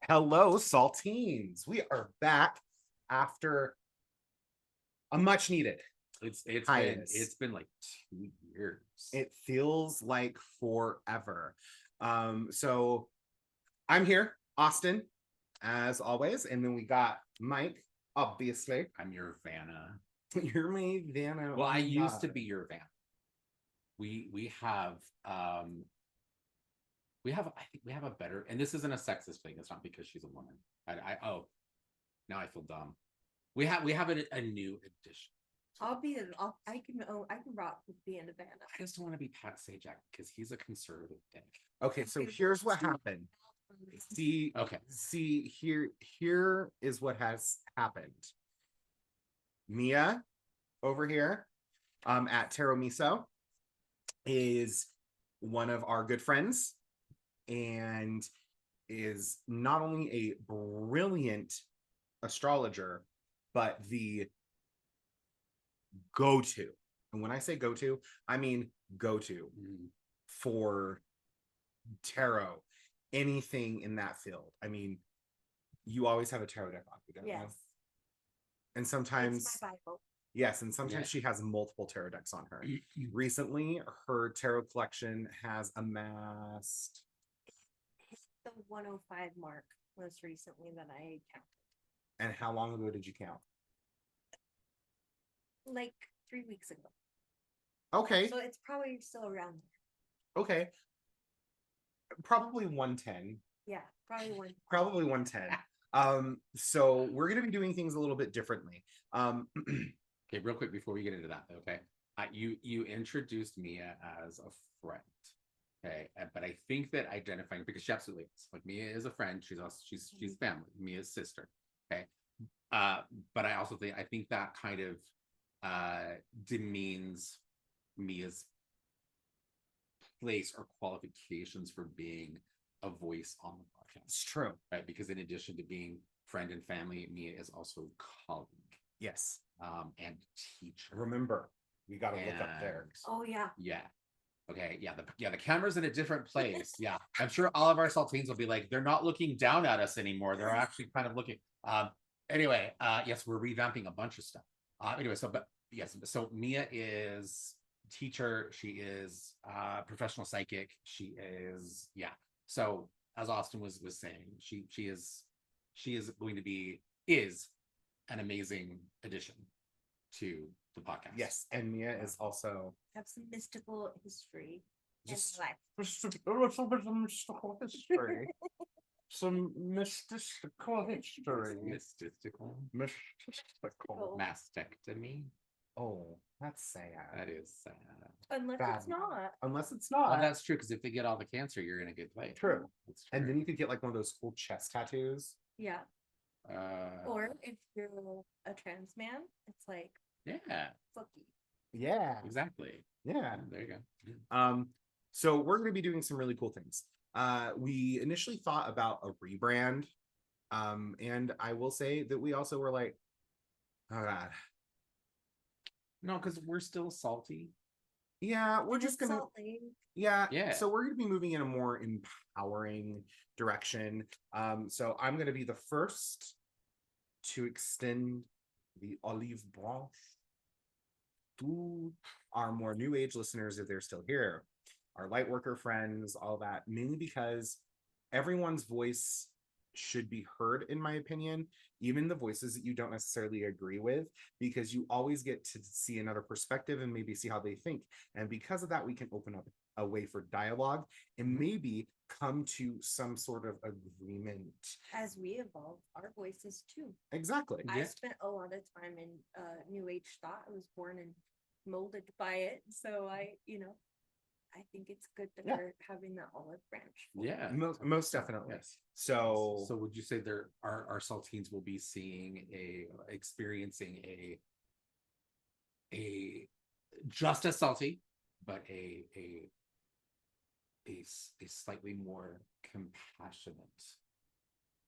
Hello, Saltines. We are back after a much needed hiatus. It's been like 2 years. It feels like forever. So I'm here, Austin, as always, and then we got Mike, obviously. I'm your Vanna. You're my Vanna. Well, I used to be your Vanna. We have I think we have a better, and this isn't a sexist thing. It's not because she's a woman. Now I feel dumb. We have a new addition. I can rock with being a Vanna. I just don't want to be Pat Sajak because he's a conservative dick. Okay, so here's what happened. See, here is what has happened. Mia over here at Tarot Miso is one of our good friends and is not only a brilliant astrologer, but the go-to. And when I say go-to, I mean go-to for tarot, anything in that field. I mean, you always have a tarot deck on you, don't you? And sometimes it's my Bible. Yes, and sometimes she has multiple tarot decks on her. Recently, her tarot collection has amassed Hit the 105 mark most recently that I counted. And how long ago did you count? Like 3 weeks ago. Okay. So it's probably still around there. Okay. Probably 110. Yeah, probably 110. Probably 110. So we're gonna be doing things a little bit differently. Okay, real quick before we get into that, okay. You introduced Mia as a friend. Okay, but I think that identifying, because she absolutely is. Like, Mia is a friend. She's family. Mia's sister. Okay, but I think that kind of demeans Mia's place or qualifications for being a voice on the podcast. It's true, right? Because in addition to being friend and family, Mia is also colleague. Yes, and teacher. Remember, we got to look up there. Oh yeah. Yeah. Okay, the camera's in a different place. Yeah, I'm sure all of our saltines will be like, they're not looking down at us anymore. They're actually kind of looking. Anyway, yes, we're revamping a bunch of stuff. So Mia is teacher. She is professional psychic. She is So as Austin was saying, she is going to be an amazing addition to the podcast. Yes, and Mia is also have some mystical history. Just life. a little bit of mystical history. Some mystical history. Mystical. Mastectomy. Oh, that's sad. That is sad. Unless it's not. Well, that's true, because if they get all the cancer, you're in a good place. True. And then you could get like one of those cool chest tattoos. Yeah. Or if you're a trans man, it's like fucky. Yeah. Exactly. Yeah. There you go. So we're going to be doing some really cool things. We initially thought about a rebrand. And I will say that we also were like, oh God. No, because we're still salty. Yeah, we're just gonna Yeah. So we're gonna be moving in a more empowering direction. So I'm gonna be the first to extend the olive branche to our more new age listeners, if they're still here, our light worker friends, all that, mainly because everyone's voice should be heard, in my opinion, even the voices that you don't necessarily agree with, because you always get to see another perspective and maybe see how they think. And because of that, we can open up a way for dialogue and maybe come to some sort of agreement. As we evolve our voices too. Exactly. I spent a lot of time in New Age thought. I was born and molded by it. So I think it's good that we're having that olive branch. Yeah, most definitely. Yes. So would you say our saltines will be experiencing a just as salty, but a slightly more compassionate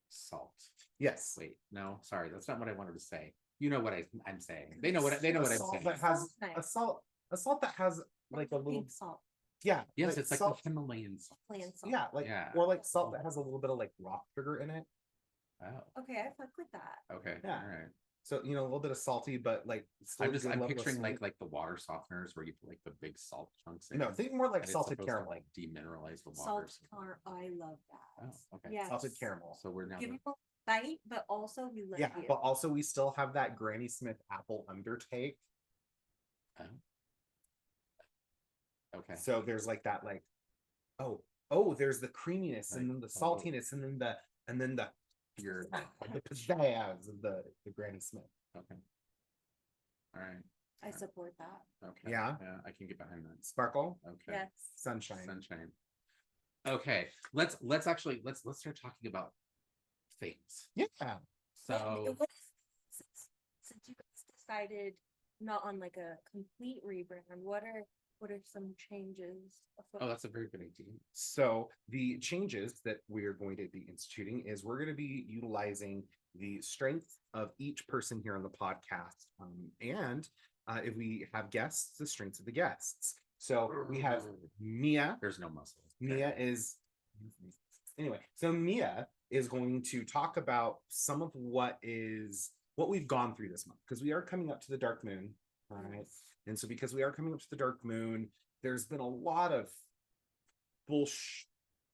salt? Yes. Wait, no, sorry, that's not what I wanted to say. You know what I'm saying. They know what I'm saying. That has a salt that has like a little salt. Yeah. Yes, it's like salt. the Himalayan salt. Plain salt. Yeah, or like salt that has a little bit of like rock sugar in it. Oh, Okay, I fuck with that. okay, Yeah. all right. So, you know, a little bit of salty, but like still I'm a good level of picturing sweet. like the water softeners where you put like the big salt chunks in. No, think more like and it's salted supposed to, caramel. like demineralize the water. Salt car, I love that. Oh, okay. Yes. Salted caramel. So we're now. Give you a bite, but also we love Yeah, you. but also we still have that Granny Smith apple undertake. Oh. Okay. So there's like that, like, oh, there's the creaminess and then the saltiness and then the Your the pizzazz of the Granny Smith. okay. All right. I support that. Okay. Yeah. Yeah, I can get behind that. Sparkle, Okay. Yes. sunshine. Sunshine. Okay. Let's start talking about things. Yeah. So What is, since you guys decided not on like a complete rebrand, what are some changes? oh, that's a very good idea. So the changes that we're going to be instituting is we're going to be utilizing the strength of each person here on the podcast, and if we have guests, the strengths of the guests. So we have Mia. There's no muscles. Mia is anyway. So Mia is going to talk about some of what we've gone through this month, because we are coming up to the dark moon, right? And so because we are coming up to the dark moon, there's been a lot of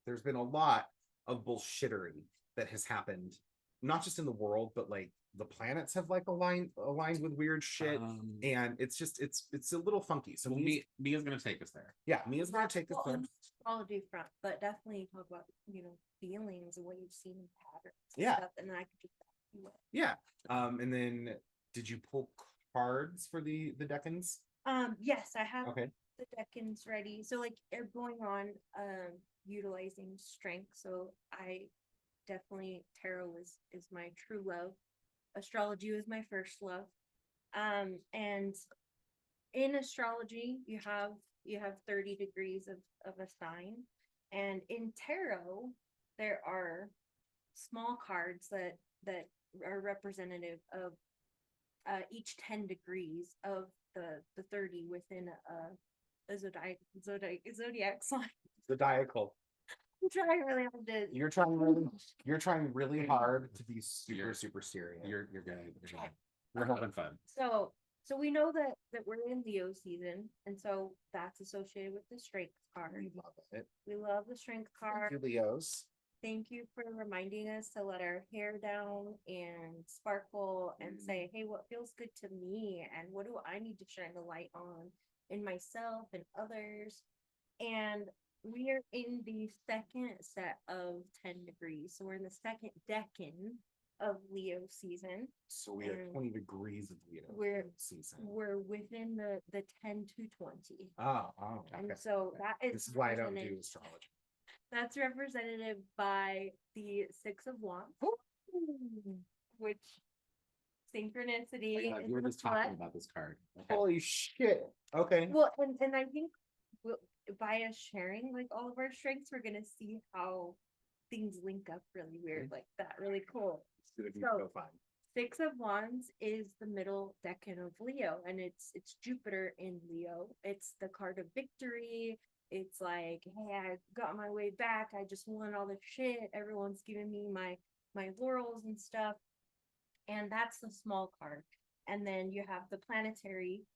there's been a lot of bullshittery that has happened, not just in the world, but like the planets have like aligned with weird shit. And it's just it's a little funky. So well, Mia's gonna take us there. yeah, Mia's gonna take us Well, there. on the astrology front, but definitely talk about, feelings and what you've seen in patterns. And Yeah. stuff, and then I could just Yeah. And then did you pull cards for the decans? yes, I have Okay. the decans ready. So like going on utilizing strength. So I definitely tarot is my true love. Astrology was my first love. And in astrology you have 30 degrees of a sign. And in tarot, there are small cards that are representative of each 10 degrees of the 30 within a zodiac sign. Zodiacal. I'm trying really hard to. You're trying really hard to be super serious. You're good. We're having fun. So we know that we're in Leo season, and so that's associated with the strength card. We love it. We love the strength Thank card. you, Leos. Thank you for reminding us to let our hair down and sparkle and say, hey, what feels good to me? And what do I need to shine the light on in myself and others? And we are in the second set of 10 degrees. So we're in the second decan of Leo season. So we have And 20 degrees of Leo season. We're within the 10 to 20. Oh, And okay. so that is This is why I don't do represented- astrology. That's represented by the Six of Wands, which synchronicity. Oh, yeah, is you were the just talking flesh. about this card. Okay. Holy shit. Okay. Well, and I think by us sharing like all of our strengths, we're gonna see how things link up really weird, like that. Really cool. It's gonna be So- so fun. Six of Wands is the middle decan of Leo, and it's Jupiter in Leo. It's the card of victory. It's like, hey, I got my way back. I just won all the shit. Everyone's giving me my laurels and stuff. And that's the small card. And then you have the planetary,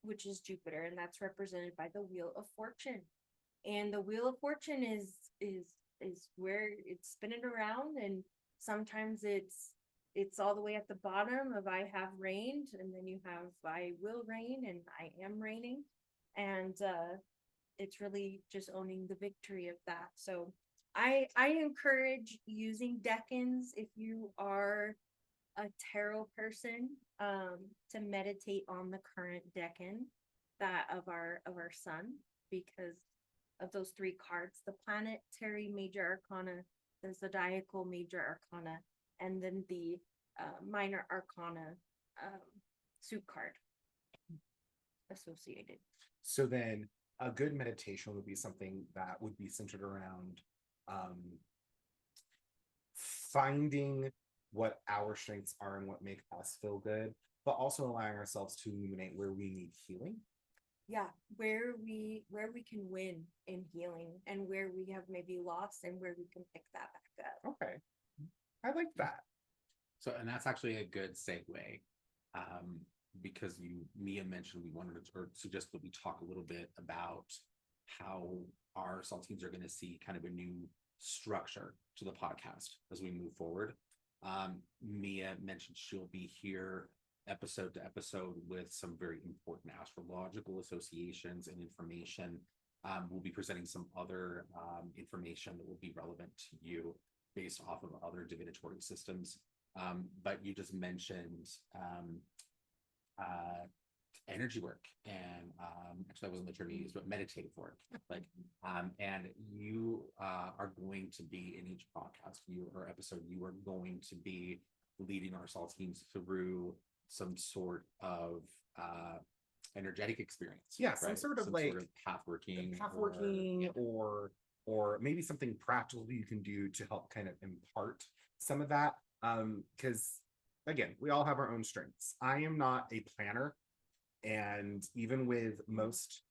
which is Jupiter, and that's represented by the Wheel of Fortune. And the Wheel of Fortune is where it's spinning around, and sometimes it's all the way at the bottom of I have reigned, and then you have I will reign and I am reigning. And it's really just owning the victory of that. So I encourage using decans if you are a tarot person, to meditate on the current decan, that of our sun, because of those three cards: the planetary major arcana, the zodiacal major arcana, and then the minor arcana suit card associated. So then a good meditation would be something that would be centered around finding what our strengths are and what make us feel good, but also allowing ourselves to illuminate where we need healing. Yeah, where we can win in healing, and where we have maybe lost, and where we can pick that back up. Okay. I like that. So, and that's actually a good segue, because Mia mentioned we wanted to, or suggest that we talk a little bit about how our saltines are going to see kind of a new structure to the podcast as we move forward. Mia mentioned she'll be here episode to episode with some very important astrological associations and information. We'll be presenting some other information that will be relevant to you based off of other divinatory systems. But you just mentioned energy work, and actually that wasn't the term you used, but meditative work. Like, and you are going to be in each podcast or episode, you are going to be leading our saltines through some sort of energetic experience. Yeah, some sort of path working, or maybe something practical you can do to help kind of impart some of that. Because again, we all have our own strengths. I am not a planner, and even with most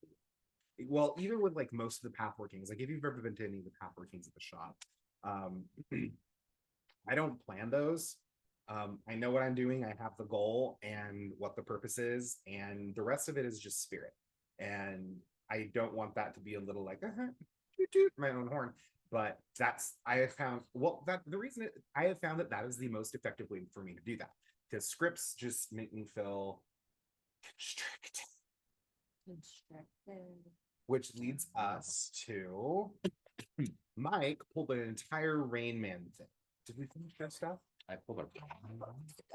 like most of the path workings, like if you've ever been to any of the path workings at the shop, I don't plan those. I know what I'm doing. I have the goal and what the purpose is, and the rest of it is just spirit. And I don't want that to be a little like toot, toot, my own horn. But I have found the reason I have found that is the most effective way for me to do that, because scripts just make me feel constricted. Which leads us to Mike pulled an entire Rain Man thing. Did we finish that stuff? I pulled it.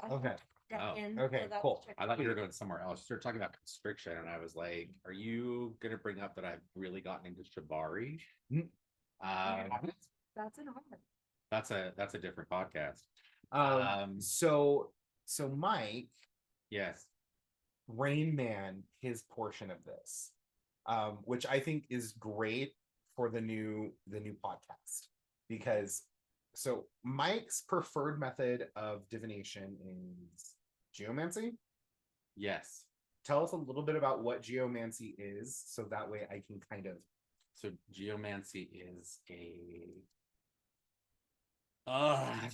Okay. Okay, so cool. I thought you were going somewhere else. You started talking about constriction, and I was like, "Are you going to bring up that I've really gotten into shibari?" That's an honor. That's a different podcast. So Mike, yes, Rain Man, his portion of this, which I think is great for the new podcast, because so Mike's preferred method of divination is geomancy. Yes. Tell us a little bit about what geomancy is, so that way I can kind of. So geomancy is it's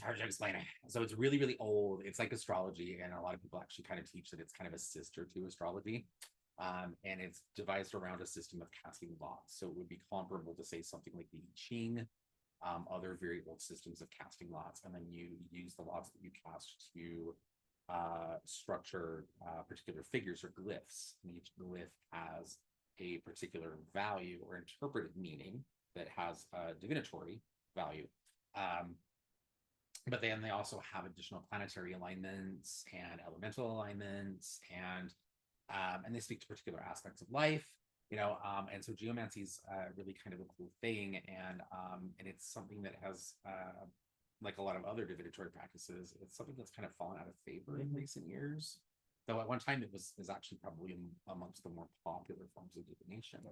hard to explain it. So it's really, really old. It's like astrology, and a lot of people actually kind of teach that it's kind of a sister to astrology. And it's devised around a system of casting lots. So it would be comparable to say something like the I Ching, other very old systems of casting lots, and then you use the lots that you cast to structure particular figures or glyphs. And each glyph has a particular value or interpreted meaning that has a divinatory value. But then they also have additional planetary alignments and elemental alignments, and they speak to particular aspects of life, and so geomancy is really kind of a cool thing, and it's something that has like a lot of other divinatory practices, it's something that's kind of fallen out of favor in recent years, though at one time it was actually probably amongst the more popular forms of divination.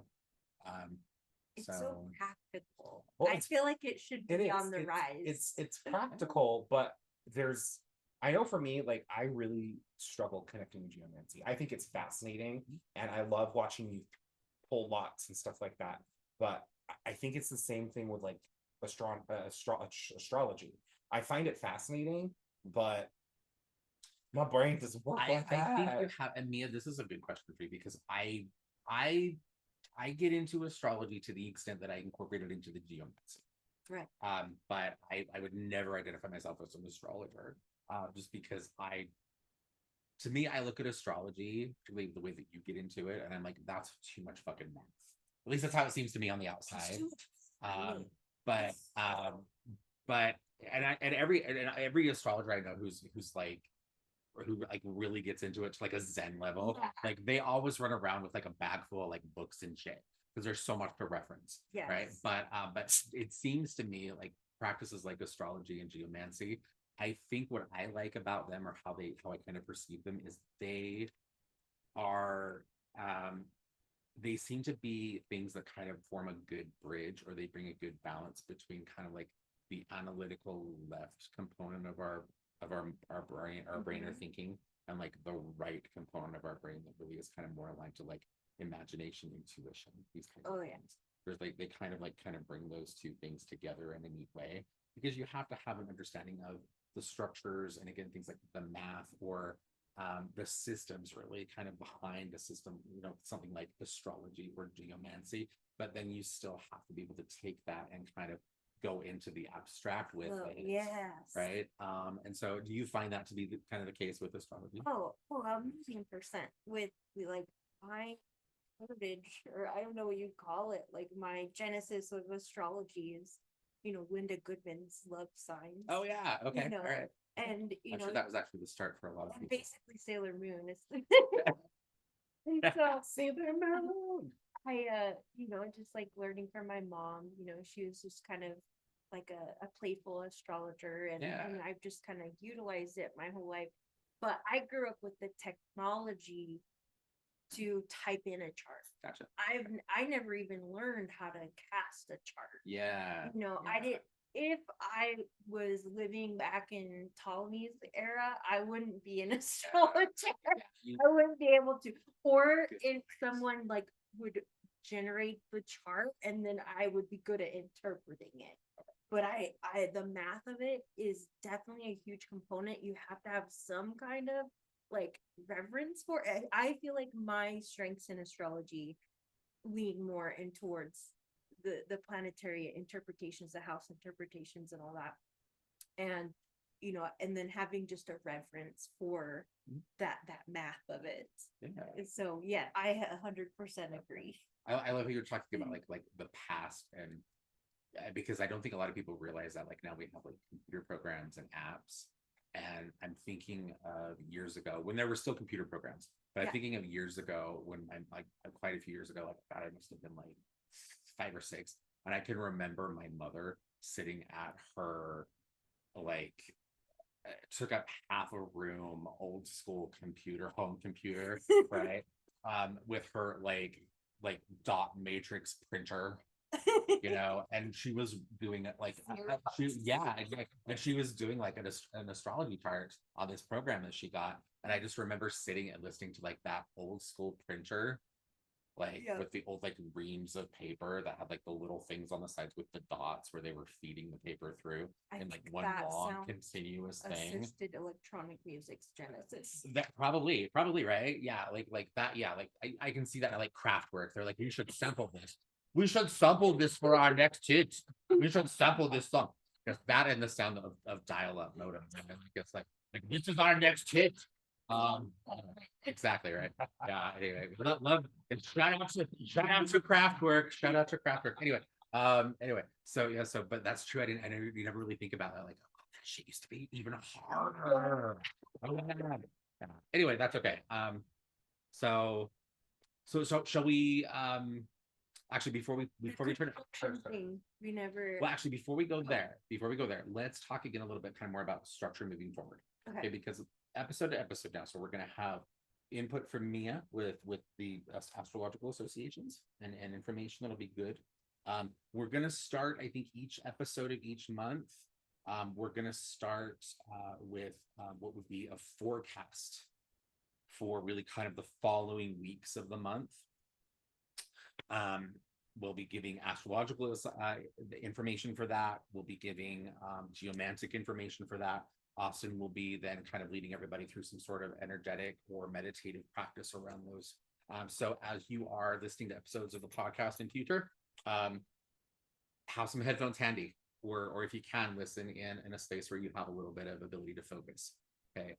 It's so practical. Well, I feel like it should be on the rise. It's practical, but I know for me, like, I really struggle connecting with geomancy. I think it's fascinating, and I love watching you pull lots and stuff like that. But I think it's the same thing with like astrology. I find it fascinating, but my brain doesn't work like that. I think you have, and Mia, this is a good question for you, because I get into astrology to the extent that I incorporate it into the geomancy. Right. But I would never identify myself as an astrologer, just because to me, I look at astrology, particularly the way that you get into it, and I'm like, that's too much fucking math. At least that's how it seems to me on the outside. But every astrologer I know who's like, or who like really gets into it to like a Zen level, like they always run around with like a bag full of like books and shit, because there's so much to reference. Yes. Right. But it seems to me like practices like astrology and geomancy, I think what I like about them, or how I kind of perceive them, is they are they seem to be things that kind of form a good bridge, or they bring a good balance between kind of like the analytical left component of our brain or thinking, and like the right component of our brain that really is kind of more aligned to like imagination, intuition, these kinds of things. there's like they kind of bring those two things together in a neat way, because you have to have an understanding of the structures and again things like the math or the systems really kind of behind a system, something like astrology or geomancy, but then you still have to be able to take that and kind of go into the abstract with it, yes. right? And so do you find that to be kind of the case with astrology? Oh, a million percent. With like my heritage, or I don't know what you'd call it, like my genesis of astrology is, Linda Goodman's love signs. Oh yeah, okay, all right. And I'm sure that was actually the start for a lot of people. basically Sailor Moon is and so Sailor Moon. I just like learning from my mom, she was just kind of like a playful astrologer, and I've just kind of utilized it my whole life. But I grew up with the technology to type in a chart. Gotcha. I never even learned how to cast a chart. Yeah. I did. If I was living back in Ptolemy's era, I wouldn't be an astrologer. I wouldn't be able to. Or if someone like would generate the chart, and then I would be good at interpreting it. But the math of it is definitely a huge component. You have to have some kind of like reverence for it. I feel like my strengths in astrology lean more in towards the planetary interpretations, the house interpretations, and all that. And and then having just a reverence for that math of it. Yeah. So yeah, I 100% agree. I love how you're talking about like the past, and because I don't think a lot of people realize that like now we have like computer programs and apps. And I'm thinking of years ago when there were still computer programs, but I'm thinking of years ago when I'm like quite a few years ago, like God, I must have been like 5 or 6. And I can remember my mother sitting at her, like, took up half a room, old school home computer, right? With her like dot matrix printer. And she was doing it like and she was doing like an astrology chart on this program that she got, and I just remember sitting and listening to like that old school printer, like with the old like reams of paper that had like the little things on the sides with the dots where they were feeding the paper through in like one long continuous thing. Assisted electronic music's genesis. That probably right, like that, like I can see that like Kraftwerk. They're like, you should sample this. We should sample this for our next hit. We should sample this song. Because that and the sound of dial-up modem. I guess like this is our next hit. Exactly right. Yeah. Anyway, love and shout out to Kraftwerk. Shout out to Kraftwerk. Anyway. So but that's true. I know you never really think about that. Like, oh, that shit used to be even harder. Oh man. Yeah. Anyway, that's okay. So shall we actually before we turn we never well actually before we go there, let's talk again a little bit kind of more about structure moving forward. Okay, because episode to episode now, so we're going to have input from Mia with the astrological associations and information that'll be good. We're going to start, I think, each episode of each month, we're going to start with what would be a forecast for really kind of the following weeks of the month. We'll be giving astrological information for that. We'll be giving geomantic information for that. Austin will be then kind of leading everybody through some sort of energetic or meditative practice around those. So as you are listening to episodes of the podcast in future, have some headphones handy, or if you can, listen in a space where you have a little bit of ability to focus. Okay.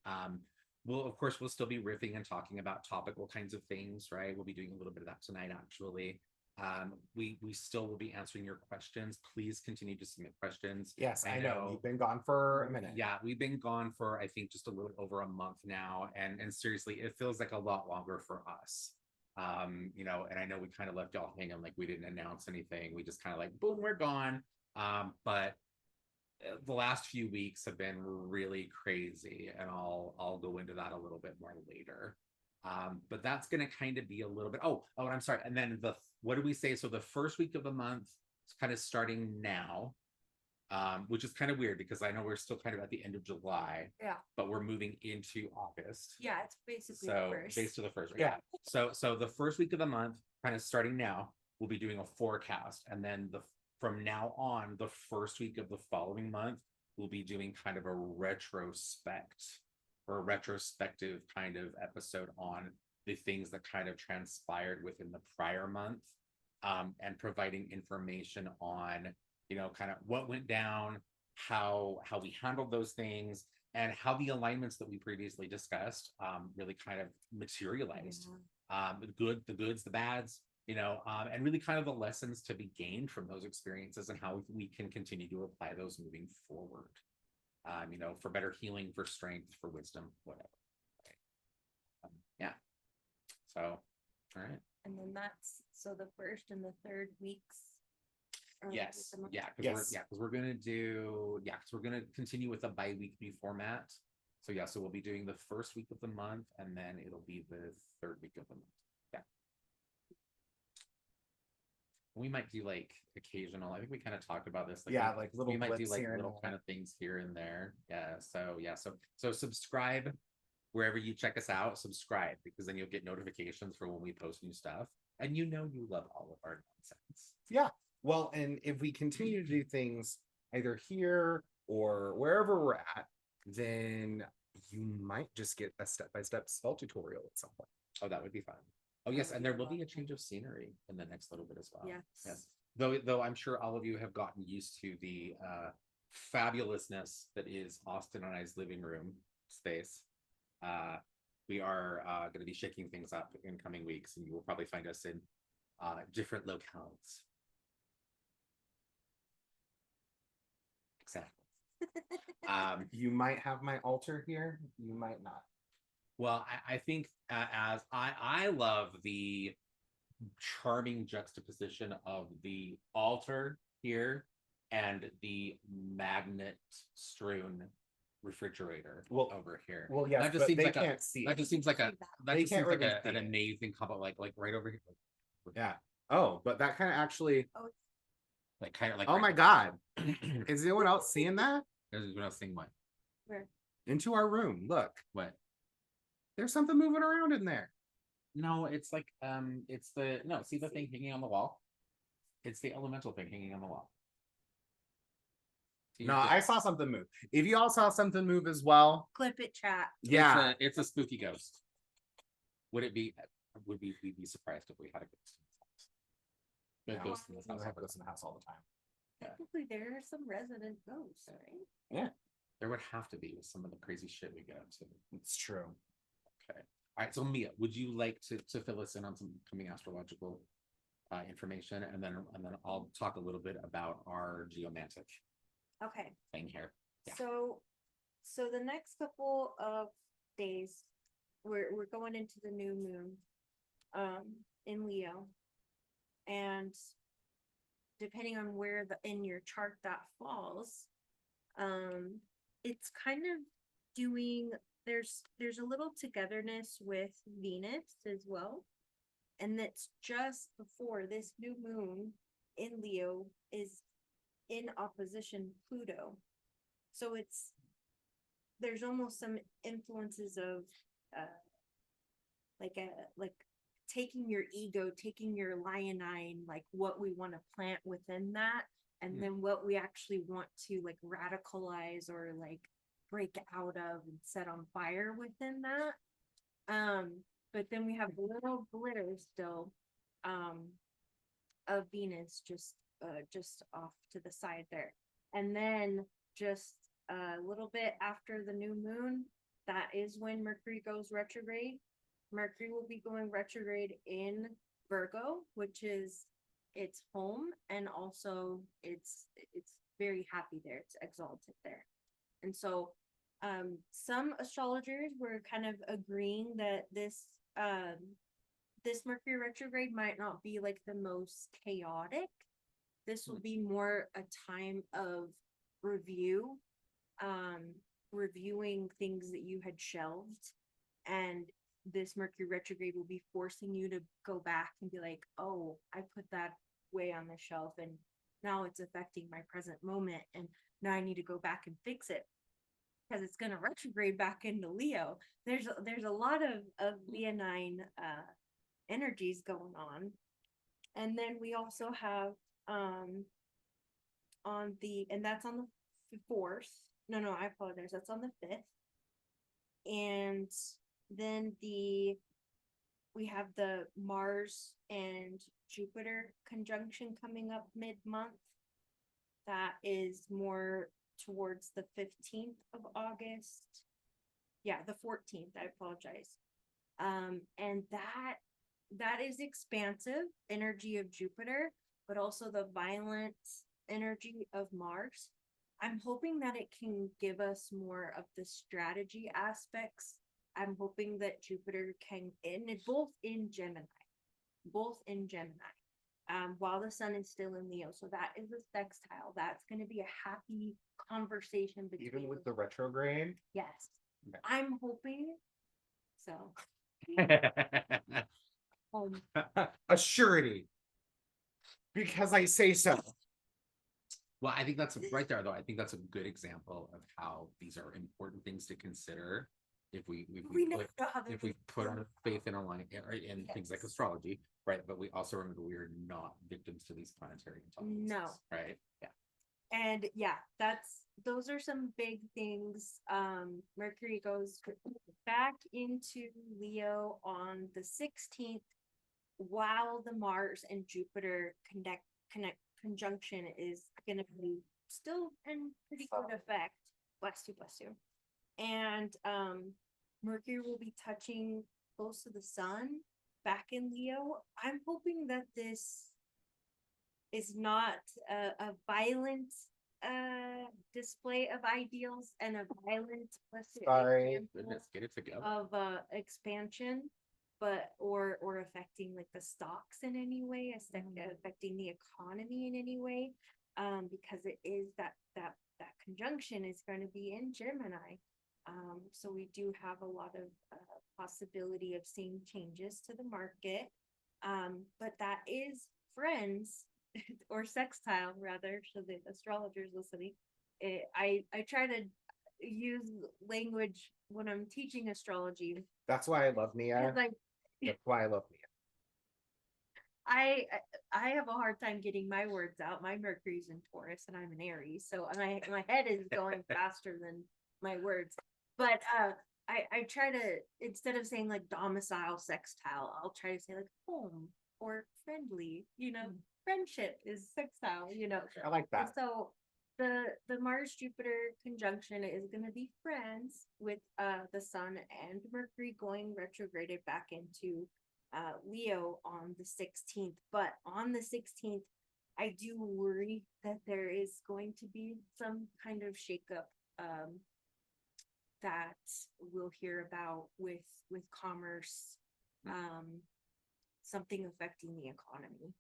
We'll still be riffing and talking about topical kinds of things, right? We'll be doing a little bit of that tonight, actually. We still will be answering your questions. Please continue to submit questions. Yes, I know. We've been gone for a minute. Yeah, we've been gone for, I think, just a little over a month now. And seriously, it feels like a lot longer for us. And I know we kind of left y'all hanging, like we didn't announce anything. We just kind of like, boom, we're gone. But the last few weeks have been really crazy, and I'll go into that a little bit more later. But that's going to kind of be a little bit, and I'm sorry. And then what do we say? So the first week of the month is kind of starting now, which is kind of weird because I know we're still kind of at the end of July, but we're moving into August. Yeah, it's basically the first. Right? Yeah. So the first week of the month, kind of starting now, we'll be doing a forecast, and then from now on, the first week of the following month, we'll be doing kind of a retrospect or a retrospective kind of episode on the things that kind of transpired within the prior month, and providing information on, kind of what went down, how we handled those things, and how the alignments that we previously discussed really kind of materialized. The goods, the bads, and really kind of the lessons to be gained from those experiences and how we can continue to apply those moving forward. For better healing, for strength, for wisdom, whatever. Yeah. So, all right. And then so the first and the third weeks. Yes. Yeah. Yes. Because we're gonna continue with a bi-weekly format. So yeah, so we'll be doing the first week of the month, and then it'll be the third week of the month. Yeah. We might do like occasional. I think we kind of talked about this. Like little we might do blips like here and little there. kind of things here and there. So subscribe wherever you check us out. Subscribe, because then you'll get notifications for when we post new stuff, and you love all of our nonsense. Yeah. Well, and if we continue to do things either here or wherever we're at, then you might just get a step-by-step spell tutorial at some point. Oh, that would be fun. Oh yes, and there will be a change of scenery in the next little bit as well. Yes. Though I'm sure all of you have gotten used to the fabulousness that is Austin and I's living room space. We are going to be shaking things up in coming weeks, and you will probably find us in different locales. Exactly. You might have my altar here, you might not. Well, I think as I love the charming juxtaposition of the altar here and the magnet strewn refrigerator over here. Well, yes, that just but seems they like can't see that it. just seems like a that They just seems can't like really an see it. amazing combo, like right over here. Yeah. Oh, but that kind of actually. Like kind of like. Oh my God! Is anyone else seeing that? Is what I was saying. What? Where? Into our room. Look. What? There's something moving around in there. No, it's like it's see the thing hanging on the wall? It's the elemental thing hanging on the wall. No, I saw something move. If you all saw something move as well, Clip it, chat. yeah, it's a spooky ghost. Would we be surprised if we had a ghost in this house? No, Ghost in this we house. have ghosts in the house all the time. Technically, there are some resident ghosts, right? Yeah, There would have to be with some of the crazy shit we get up to. it's true. Okay. All right. So Mia, would you like to fill us in on some coming astrological information, and then I'll talk a little bit about our geomantic Okay. thing here. Yeah. So the next couple of days, we're going into the new moon, in Leo, and depending on where in your chart that falls, it's kind of doing. There's a little togetherness with Venus as well, and that's just before this new moon in Leo is in opposition Pluto. So there's almost some influences of like taking your ego, taking your leonine, like what we want to plant within that, and then what we actually want to like radicalize or like break out of and set on fire within that. But then we have a little glitter still of Venus just off to the side there. And then just a little bit after the new moon, that is when Mercury goes retrograde. Mercury will be going retrograde in Virgo, which is its home, and also it's very happy there. It's exalted there. And so some astrologers were kind of agreeing that this Mercury retrograde might not be like the most chaotic. This will be more a time of review, reviewing things that you had shelved, and this Mercury retrograde will be forcing you to go back and be like, oh, I put that way on the shelf and now it's affecting my present moment, and now I need to go back and fix it because it's going to retrograde back into Leo. There's a lot of leonine energies going on. And then we also have and that's on the fourth. No, I apologize. That's on the fifth. And then we have the Mars and Jupiter conjunction coming up mid-month. That is more towards the 15th of August. Yeah, the 14th, I apologize. And that is expansive energy of Jupiter, but also the violent energy of Mars. I'm hoping that it can give us more of the strategy aspects. I'm hoping that Jupiter can, and it both in Gemini, while the sun is still in Leo. So that is a sextile. That's going to be a happy conversation between. Even with the retrograde? Yes. Okay. I'm hoping so. A surety. Because I say so. Well, I think that's right there, though. I think that's a good example of how these are important things to consider if we never know how they're if we put our faith in alignment in things like Yes. astrology, right? But we also remember we are not victims to these planetary intelligences, No. right? Yeah. And yeah, those are some big things. Mercury goes back into Leo on the 16th, while the Mars and Jupiter conjunction is gonna be still in pretty good effect. Bless you, bless you. And Mercury will be touching close to the sun back in Leo. I'm hoping that this is not a violent display of ideals and a violent Sorry. example Goodness, get it together. of expansion, but or affecting like the stocks in any way, affecting the economy in any way, because it is that conjunction is going to be in Gemini. So we do have a lot of possibility of seeing changes to the market. But that is friends or sextile rather, so the astrologers listening. I try to use language when I'm teaching astrology. That's why I love Nia. Like That's why I love Nia. I have a hard time getting my words out. My Mercury's in Taurus and I'm an Aries, so my head is going faster than my words. But I try to, instead of saying like domicile sextile, I'll try to say like home or friendly. Friendship is sextile. I like that. And so the Mars Jupiter conjunction is going to be friends with the Sun and Mercury going retrograded back into Leo on the 16th. But on the 16th, I do worry that there is going to be some kind of shakeup that we'll hear about with commerce, something affecting the economy,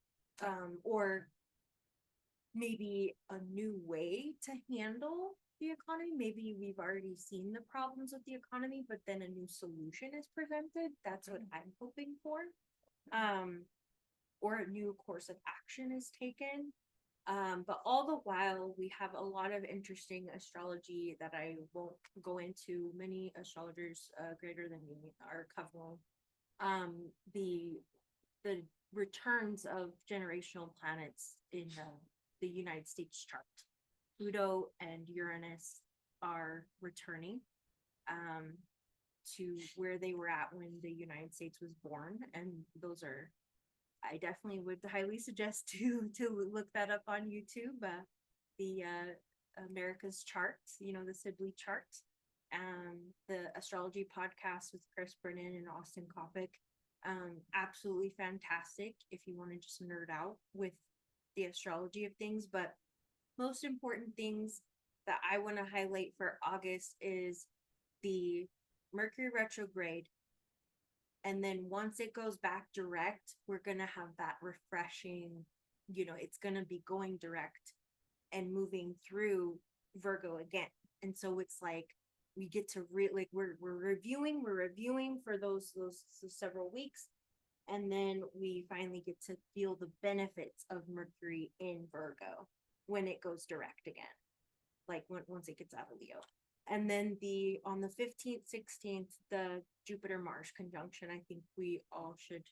or maybe a new way to handle the economy. Maybe we've already seen the problems with the economy, but then a new solution is presented. That's what I'm hoping for. Or a new course of action is taken. But all the while, we have a lot of interesting astrology that I won't go into. Many astrologers greater than me are covering the returns of generational planets in the United States chart. Pluto and Uranus are returning to where they were at when the United States was born, and those are, I definitely would highly suggest to look that up on YouTube. The America's chart, the Sibley chart, the astrology podcast with Chris Brennan and Austin Kopic. Absolutely fantastic if you want to just nerd out with the astrology of things. But most important things that I want to highlight for August is the Mercury retrograde. And then once it goes back direct, we're going to have that refreshing, it's going to be going direct and moving through Virgo again. And so it's like we get to we're reviewing for those several weeks, and then we finally get to feel the benefits of Mercury in Virgo when it goes direct again, like once it gets out of Leo. And then on the 15th, 16th, the Jupiter Mars conjunction, I think we all should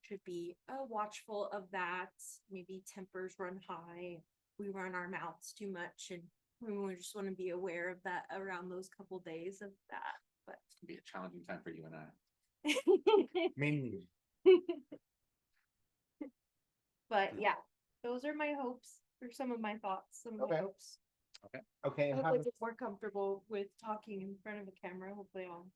should be watchful of that. Maybe tempers run high. We run our mouths too much, and we just want to be aware of that around those couple days of that. But It's gonna be a challenging time for you and I. Mainly. but yeah, those are my hopes, or some of my thoughts, some of my Okay. hopes. Okay, and how Hopefully does, get more comfortable with talking in front of a camera. Hopefully I'll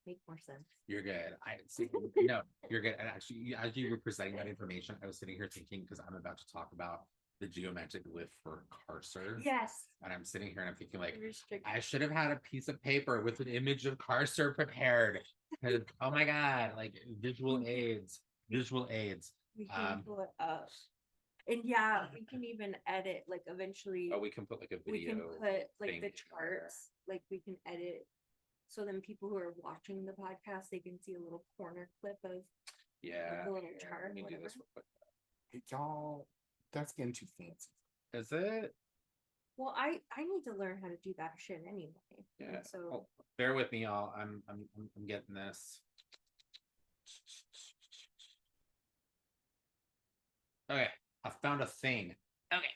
make more sense. You're good. I see. No, you're good. And actually, as you were presenting that information, I was sitting here thinking, because I'm about to talk about the geometric glyph for Carcer. Yes. And I'm sitting here and I'm thinking, like, Restrict- I should have had a piece of paper with an image of Carcer prepared. 'Cause, oh my God, like visual aids, visual aids. We can pull it up. And yeah, we can even edit, like eventually Oh, we can put like a we can video. put like thing the in there. charts, like we can edit. So then people who are watching the podcast, they can see a little corner clip of Yeah. the little here, chart, Let me do whatever. this real quick. y'all, that's getting too fancy. Is it? Well, I need to learn how to do that shit anyway. and Yeah. So Oh, bear with me, y'all. I'm getting this. Okay, I found a thing. Okay.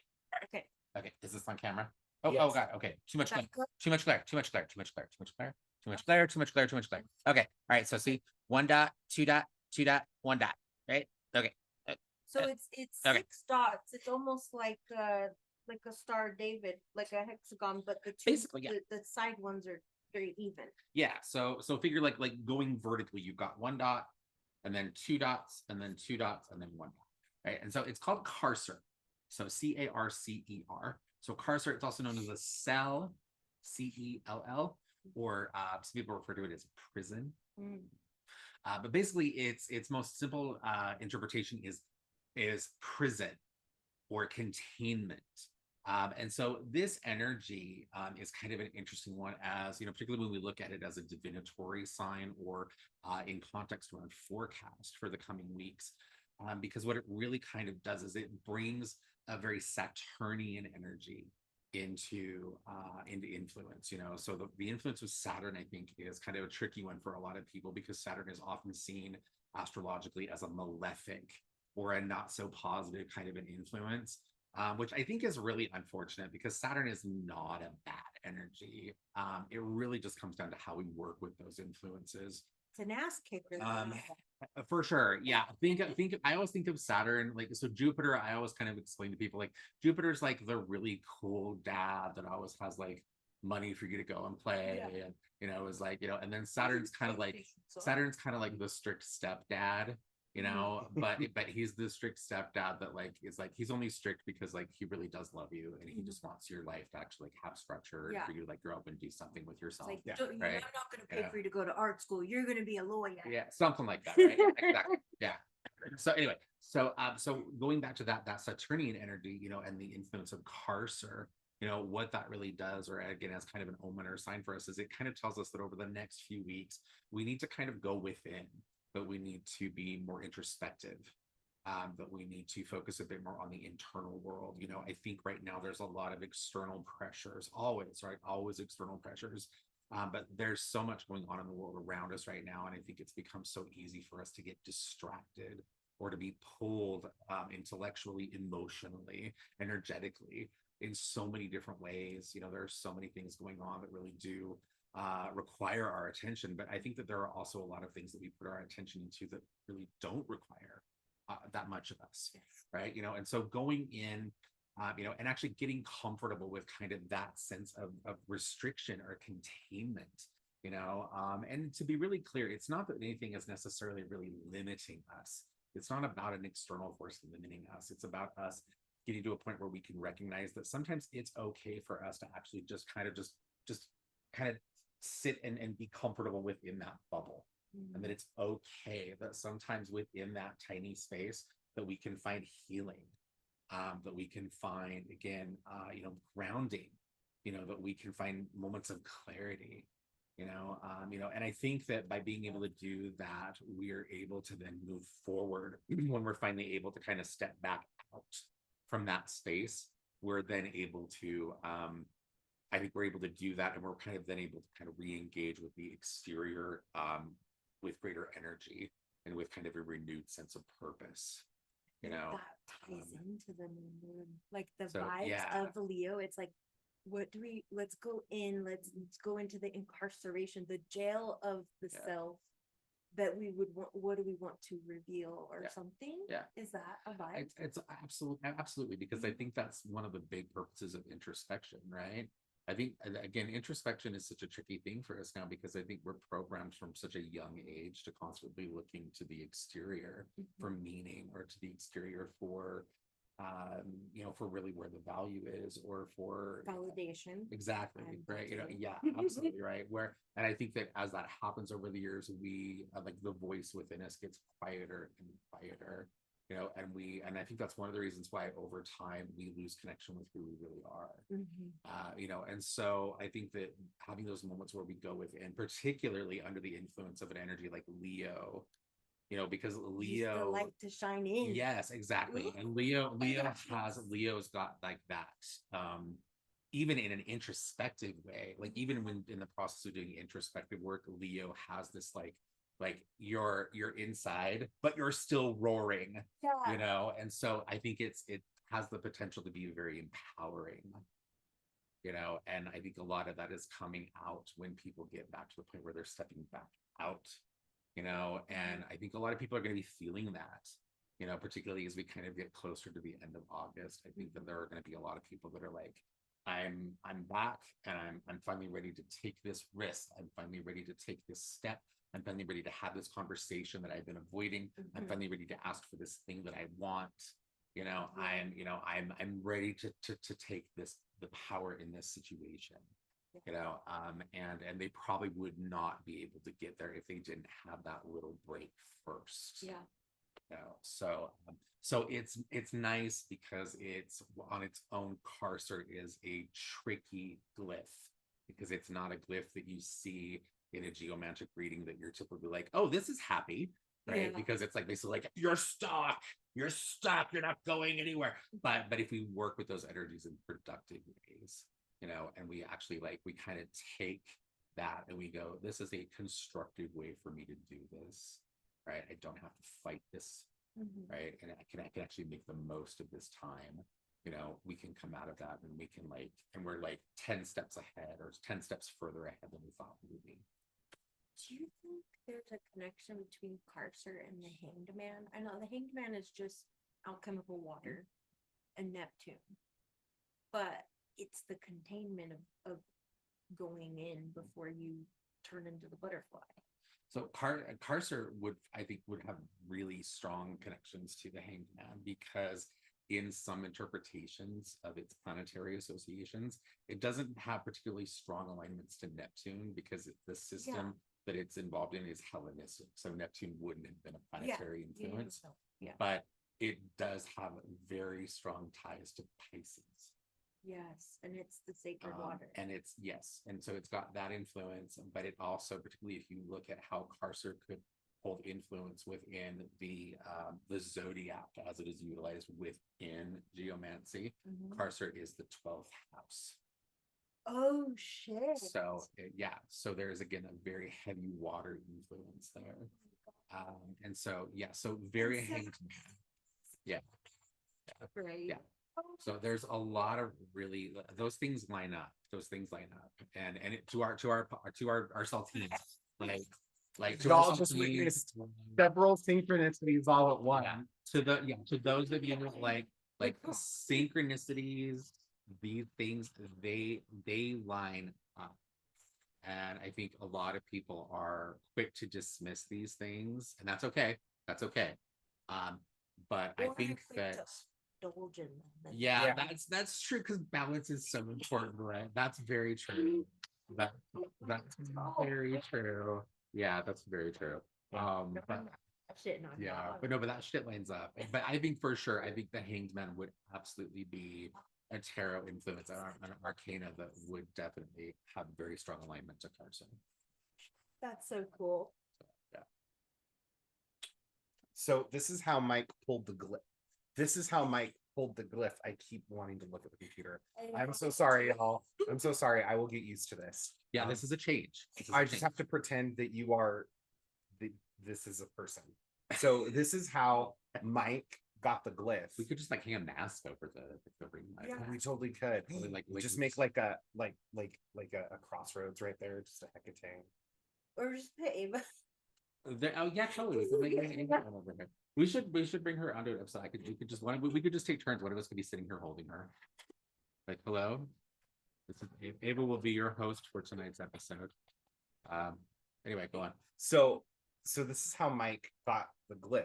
okay. Okay, is this on camera? Oh, Yes. oh God. Okay, too much glare. That's good. Too much glare. Too much glare. Too much glare. Too much glare. Too much glare. Too much glare. Too much glare. Okay. All right. So see, 1 dot, 2 dot, 2 dot, 1 dot. Right. Okay. So it's okay. 6 dots. It's almost like a Star David, like a hexagon, but the two Basically, yeah. the side ones are very even. Yeah. So figure like going vertically. You've got 1 dot, and then 2 dots, and then 2 dots, and then 1 dot. Right. And so it's called Carcer. So Carcer. So Carcer, it's also known as a cell, Cell, or some people refer to it as prison. Mm. But basically, its most simple interpretation is prison or containment. And so this energy is kind of an interesting one, as particularly when we look at it as a divinatory sign or in context around forecast for the coming weeks. Because what it really kind of does is it brings a very Saturnian energy into influence. So the influence of Saturn, I think, is kind of a tricky one for a lot of people, because Saturn is often seen astrologically as a malefic or a not so positive kind of an influence, which I think is really unfortunate, because Saturn is not a bad energy. It really just comes down to how we work with those influences. It's an ass kicker. For sure. Yeah. I always think of Saturn, like, so Jupiter, I always kind of explain to people, like, Jupiter's like the really cool dad that always has like money for you to go and play. Yeah. And is like, and then Saturn's kind of like the strict stepdad, but he's the strict stepdad that like is like, he's only strict because like he really does love you, and he just wants your life to actually like have structure and Yeah. for you to like grow up and do something with It's yourself. like, Yeah. I'm Right. not going to pay Yeah. for you to go to art school. You're going to be a lawyer. Yeah, something like that, right? Exactly. Yeah. So anyway, so going back to that Saturnian energy, and the influence of Carcer, what that really does, or again, as kind of an omen or sign for us, is it kind of tells us that over the next few weeks, we need to kind of go within, but we need to be more introspective. But we need to focus a bit more on the internal world. I think right now there's a lot of external pressures, always, right? Always external pressures. But there's so much going on in the world around us right now. And I think it's become so easy for us to get distracted or to be pulled intellectually, emotionally, energetically in so many different ways. There are so many things going on that really do require our attention. But I think that there are also a lot of things that we put our attention into that really don't require that much of us, right? And so going in, and actually getting comfortable with kind of that sense of restriction or containment, and to be really clear, it's not that anything is necessarily really limiting us. It's not about an external force limiting us. It's about us getting to a point where we can recognize that sometimes it's okay for us to actually just kind of sit and be comfortable within that bubble. And that it's okay that sometimes within that tiny space that we can find healing, that we can find, again, grounding, that we can find moments of clarity, and I think that by being able to do that, we're able to then move forward. When we're finally able to kind of step back out from that space, we're then able to, I think we're able to do that, and we're kind of then able to kind of re-engage with the exterior with greater energy. and with kind of a renewed sense of purpose, you know. That ties into the new moon, like the So, vibes yeah. of Leo. It's like, what do we? Let's go in. Let's go into the incarceration, the jail of the Yeah. self that we would want. What do we want to reveal or Yeah. something? Yeah. Is that a vibe? It's absolutely, because I think that's one of the big purposes of introspection, right? I think again, introspection is such a tricky thing for us now, because I think we're programmed from such a young age to constantly looking to the exterior for meaning, or to the exterior for for really where the value is, or for Validation. exactly, And right, that's it. yeah, absolutely right. Where, and I think that as that happens over the years, we like the voice within us gets quieter and quieter, and I think that's one of the reasons why over time we lose connection with who we really are. And so I think that having those moments where we go within, particularly under the influence of an energy like Leo, because Use the Leo, light to shine in. yes, exactly. And Leo's got like that, even in an introspective way, like even when in the process of doing introspective work, Leo has this like you're inside, but you're still roaring, Yeah. and so I think it has the potential to be very empowering, and I think a lot of that is coming out when people get back to the point where they're stepping back out, and I think a lot of people are going to be feeling that, particularly as we kind of get closer to the end of August. I think that there are going to be a lot of people that are like, I'm back, and I'm finally ready to take this risk. I'm finally ready to take this step. I'm finally ready to have this conversation that I've been avoiding. I'm finally ready to ask for this thing that I want. I'm ready to take the power in this situation. And they probably would not be able to get there if they didn't have that little break first. Yeah. So it's nice because it's on its own. Carcer is a tricky glyph, because it's not a glyph that you see in a geomantic reading that you're typically like, oh, this is happy, right? Yeah. Because it's like basically like you're stuck, you're not going anywhere. But if we work with those energies in productive ways, and we actually we kind of take that and we go, this is a constructive way for me to do this, right? I don't have to fight this, right? And I can actually make the most of this time. We can come out of that, and we can and we're 10 steps ahead, or 10 steps further ahead than we thought we would be. Do you think there's a connection between Carcer and the Hanged Man? I know the Hanged Man is just alchemical water and Neptune, but it's the containment of going in before you turn into the butterfly. So Carcer would have really strong connections to the Hanged Man, because in some interpretations of its planetary associations, it doesn't have particularly strong alignments to Neptune, because the system that it's involved in is Hellenistic. So Neptune wouldn't have been a planetary influence, but it does have very strong ties to Pisces. Yes, and it's the sacred water. And and so it's got that influence, but it also, particularly if you look at how Carcer could hold influence within the zodiac as it is utilized within geomancy, Carcer is the 12th house. Oh shit. So so there's again a very heavy water influence there. And so so very hanged. Right. Yeah. So there's a lot of really, those things line up, and to our saltines, to Y'all just witnessed several synchronicities all at once. To those of you like synchronicities, these things, they line up, and I think a lot of people are quick to dismiss these things, and that's okay. But I think that that's true, because balance is so important, right? That's very true. That's very true. Yeah, that's very true. But that shit lines up. But I think for sure, I think the Hanged Man would absolutely be a tarot influence, an arcana that would definitely have very strong alignment to Carson. That's so cool. So this is how Mike pulled the glyph. I keep wanting to look at the computer. I'm so sorry, y'all. I'm so sorry. I will get used to this. This is a change. I just have to pretend that you are this is a person. So this is how Mike got the glyph. We could just like hang a mask over the ring. Yeah. We totally could. Totally, like Just make like a crossroads right there, just a Hecate. Or just put Ava. Oh yeah, totally. We could make anyone over here. We should bring her onto it. So we could just take turns. One of us could be sitting here holding her. Like, hello. This is Ava will be your host for tonight's episode. Anyway, go on. So this is how Mike got the glyph.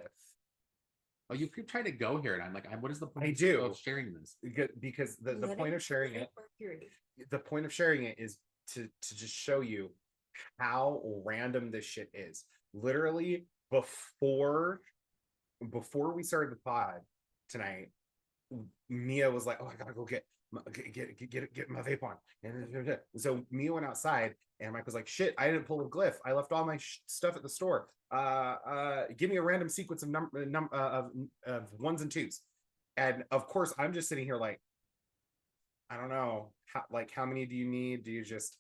Oh, you keep trying to go here, and I'm like, what is the point I do. of sharing this? Because the Let point him of sharing play it, Mercury. the point of sharing it is to just show you how random this shit is. Literally before we started the pod tonight, Mia was like, "Oh, I gotta go get my vape on." And so Mia went outside, and Mike was like, "Shit, I didn't pull a glyph. I left all my stuff at the store. Give me a random sequence of of ones and twos." And of course, I'm just sitting here like, I don't know, how many do you need? Do you just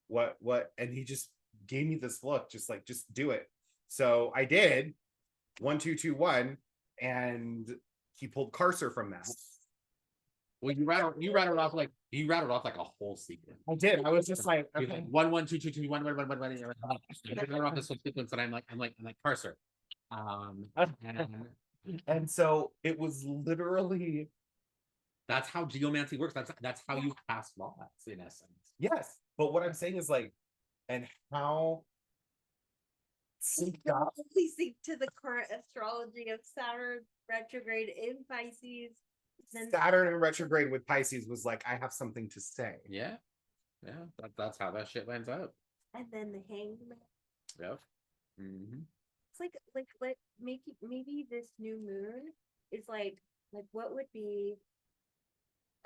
what? And he just gave me this look, just do it. So I did 1 2 2 1, and he pulled Carcer from that. Well, you rattled off like a whole sequence. I did. I was just like, You're okay. like 1 1 2 2 2 1 1 1 1 1. You rattled off this whole sequence, and I'm like Carcer. And so it was literally, That's how geomancy works. That's how you cast lots in essence. yes. But what I'm saying is like, and how synced up. Completely sync to the current astrology of Saturn retrograde in Pisces. Then Saturn in retrograde with Pisces was like, I have something to say. Yeah, that's how that shit lines up. and then the hangman. Yep. Mm-hmm. It's like maybe this new moon is like what would be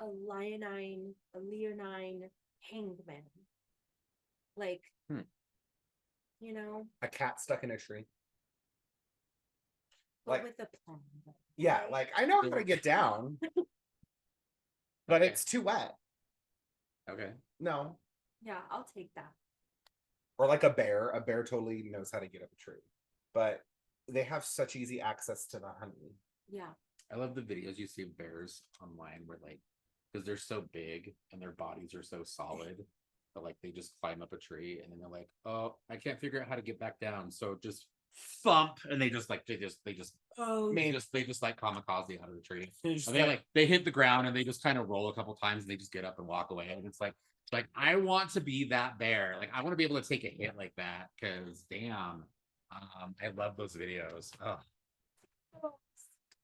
a leonine hangman, like you know, A cat stuck in a tree. but Like- with a plan. Yeah, like I know how to get down, but it's too wet. Okay. No. Yeah, I'll take that. Or like a bear. A bear totally knows how to get up a tree. But they have such easy access to the honey. Yeah. I love the videos you see of bears online where like, because they're so big and their bodies are so solid, but like they just climb up a tree and then they're like, oh, I can't figure out how to get back down. So just thump, and they just like they just like kamikaze out of the tree. And they hit the ground and they just kind of roll a couple times and they just get up and walk away. And it's like I want to be that bear. Like I want to be able to take a hit like that because damn, I love those videos. Oh.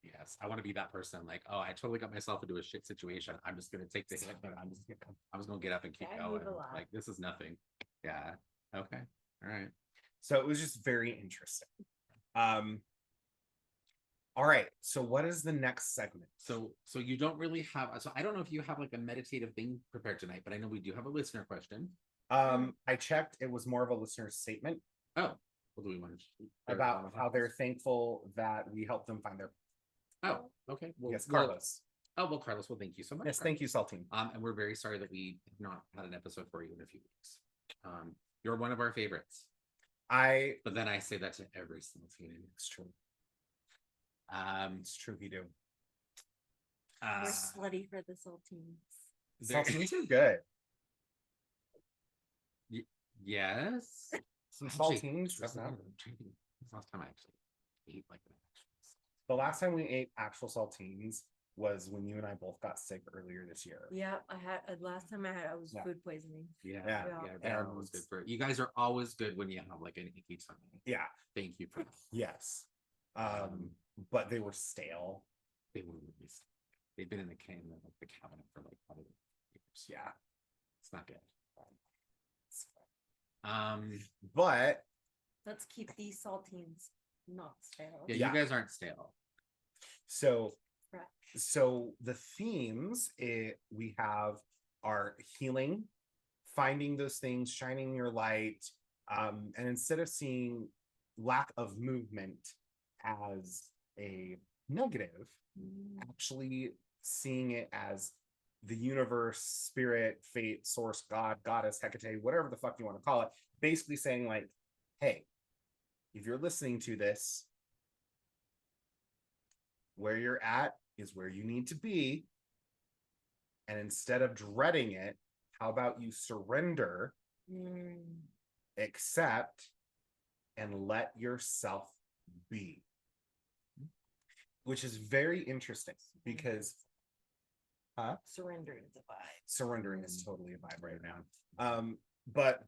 Yes, I want to be that person. Like, oh, I totally got myself into a shit situation. I'm just gonna take the hit, but I'm just gonna get up and keep going. Like this is nothing. Yeah. Okay. All right. So it was just very interesting. All right. So what is the next segment? So you don't really have. So I don't know if you have like a meditative thing prepared tonight, but I know we do have a listener question. I checked. It was more of a listener statement. Oh, what do we want to about how they're thankful that we helped them find their. Oh, okay. Well, yes, Carlos. Well, Carlos. Well, thank you so much. Yes, thank you, Saltine. And we're very sorry that we have not had an episode for you in a few weeks. You're one of our favorites. But then I say that to every single team. It's true. It's true. We do. We're slutty for the saltines. Saltines are good. Yes. Some saltines. Last time I actually ate like an actual. The last time we ate actual saltines was when you and I both got sick earlier this year. Yeah, I had last time I was food poisoning. Yeah. That was good for you guys. Are always good when you have like an icky tummy. Yeah. Thank you for that. Yes. But they were stale. They were really stale. They've been in the the cabinet for like probably years. Yeah. It's not good. But let's keep these saltines not stale. Yeah, you guys aren't stale. So the themes we have are healing, finding those things, shining your light, and instead of seeing lack of movement as a negative, actually seeing it as the universe, spirit, fate, source, God, goddess, Hecate, whatever the fuck you want to call it, basically saying like, hey, if you're listening to this, Where you're at is where you need to be. And instead of dreading it, how about you surrender, accept, and let yourself be? Which is very interesting because Surrendering is a vibe. surrendering is totally a vibe right now. But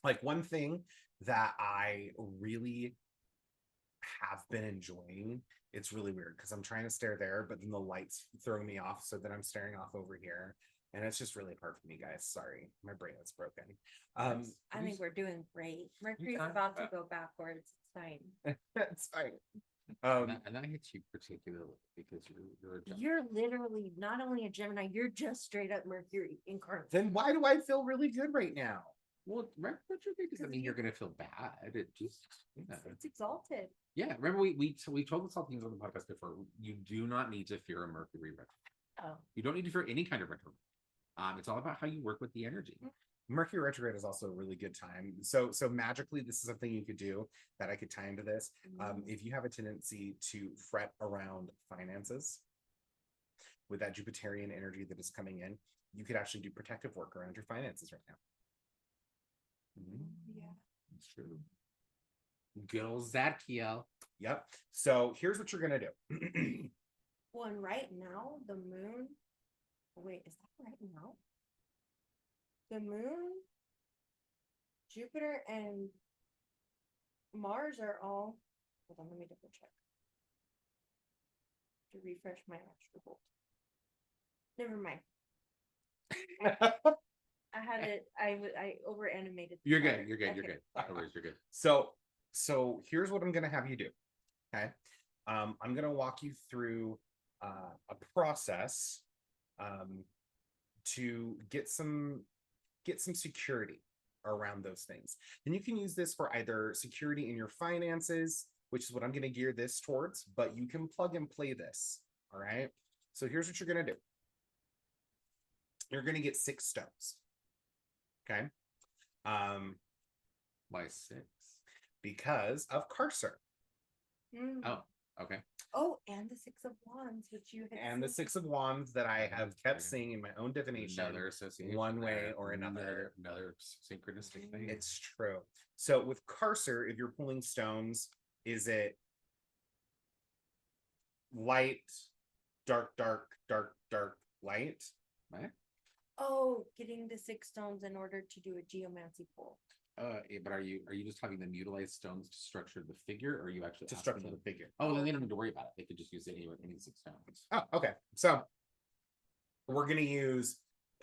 like one thing that I really have been enjoying, it's really weird because I'm trying to stare there, but then the lights throw me off so that I'm staring off over here. And it's just really hard for me, guys. Sorry, my brain is broken. I think we're doing great. Mercury's about to go backwards. It's fine. That's fine. And that hits you particularly because you're a Gemini. You're literally not only a Gemini, you're just straight up Mercury incarnate. Then why do I feel really good right now? Well, retrograde doesn't mean you're going to feel bad. It just, It's exalted. yeah. Remember, we told the Saltines on the podcast before. You do not need to fear a Mercury retrograde. Oh, You don't need to fear any kind of retrograde. It's all about how you work with the energy. Mercury retrograde is also a really good time. So magically, this is something you could do that I could tie into this. If you have a tendency to fret around finances with that Jupiterian energy that is coming in, you could actually do protective work around your finances right now. yeah. That's true. Good old Zadkiel. Yep. So here's what you're gonna do. Well, and right now, the moon. Wait, is that right now? The moon, Jupiter, and Mars are all. Hold on, let me double check. To refresh my astral bolt. Never mind. I had it. I over animated. You're good. You're good. Okay. You're good. No worries, you're good. So here's what I'm gonna have you do. Okay. I'm gonna walk you through a process to get some security around those things. And you can use this for either security in your finances, which is what I'm going to gear this towards, but you can plug and play this. All right. So here's what you're going to do. You're going to get 6 stones. Okay. Why 6? Because of Cursor. Oh, okay. Oh, and the 6 of Wands, which you had And the said. 6 of Wands that I have kept seeing in my own divination. Another association. One way or another. Another synchronistic thing. It's true. So with Cursor, if you're pulling stones, is it light, dark, dark, dark, dark, light? Right? Oh, getting the 6 stones in order to do a geomancy pull. But are you just having them utilize stones to structure the figure, or are you actually To asking structure them- the figure. Oh, then they don't need to worry about it. They could just use any 6 stones. Oh, okay. So we're going to use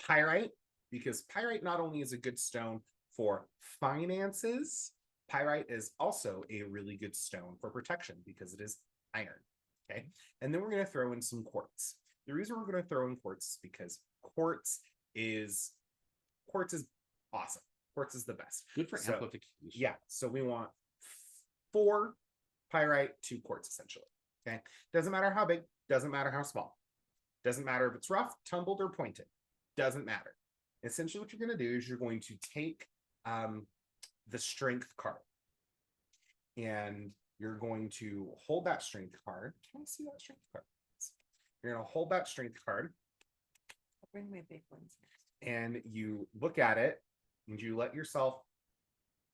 pyrite because pyrite not only is a good stone for finances, pyrite is also a really good stone for protection because it is iron. Okay. And then we're going to throw in some quartz. The reason we're going to throw in quartz is because quartz is awesome. Quartz is the best. Good for So, amplification. Yeah. So we want 4 pyrite, 2 quartz essentially. Okay. Doesn't matter how big, doesn't matter how small. Doesn't matter if it's rough, tumbled, or pointed. Doesn't matter. Essentially, what you're going to do is you're going to take the strength card. And you're going to hold that strength card. Can I see that strength card? You're going to hold that strength card. I'll bring my big ones next. And you look at it and you let yourself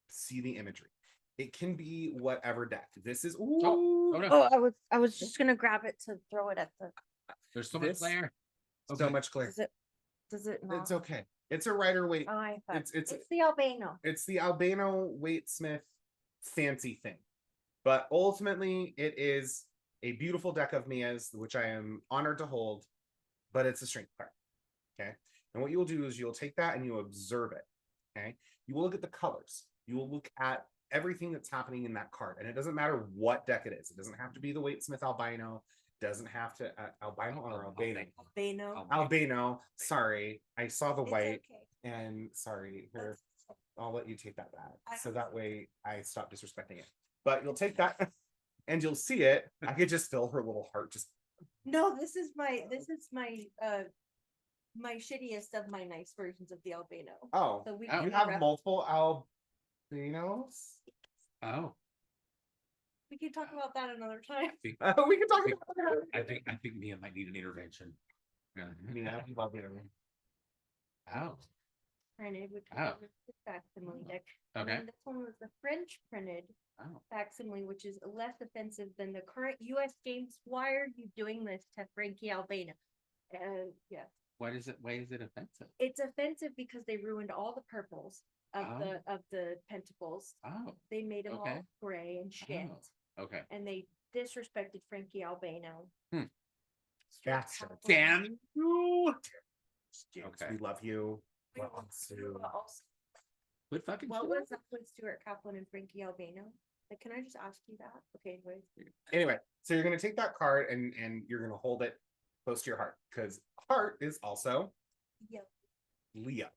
see the imagery. It can be whatever deck. This is Oh, no. Oh, I was just gonna grab it to throw it at the. There's so much This- glare. so much clear. Does it not? It's okay. It's a Rider Waite. Oh, I thought It's the albino. it's the Albano Waite Smith fancy thing. But ultimately, it is a beautiful deck of Mia's, which I am honored to hold, but it's a strength card. Okay. And what you'll do is you'll take that and you'll observe it. Okay. You will look at the colors. You will look at everything that's happening in that card. And it doesn't matter what deck it is. It doesn't have to be the Waite Smith Albino. Doesn't have to albino or albano. Albino. Albino. Sorry. I saw the It's white okay. and sorry. Here, That's- I'll let you take that back. I So don't- that way I stop disrespecting it. But you'll take that and you'll see it. I could just feel her little heart just No, this is my my shittiest of my nice versions of the albino. oh. So we Oh, You can have rep- multiple albinos? Oh, We can talk about that another time. We can talk about that. I think Mia might need an intervention. Yeah. Yeah, I love it. Oh, Printed, which Oh. was the facsimile deck. And okay. then this one was the French printed Oh, facsimile, which is less offensive than the current U.S. games. Why are you doing this to Frankie Albana? Yeah, why is it offensive? it's offensive because they ruined all the purples of the pentacles. Oh, They made them okay. all gray and shit, okay. and they disrespected Frankie Albano. Hmm. Gotcha. Damn you! James, Okay. we love you. We Love want you. to also- What fucking What shit? was up with Stuart Kaplan and Frankie Albano? Like, can I just ask you that? Okay, wait. Anyway, so you're gonna take that card and you're gonna hold it close to your heart because heart is also Yeah. Leo,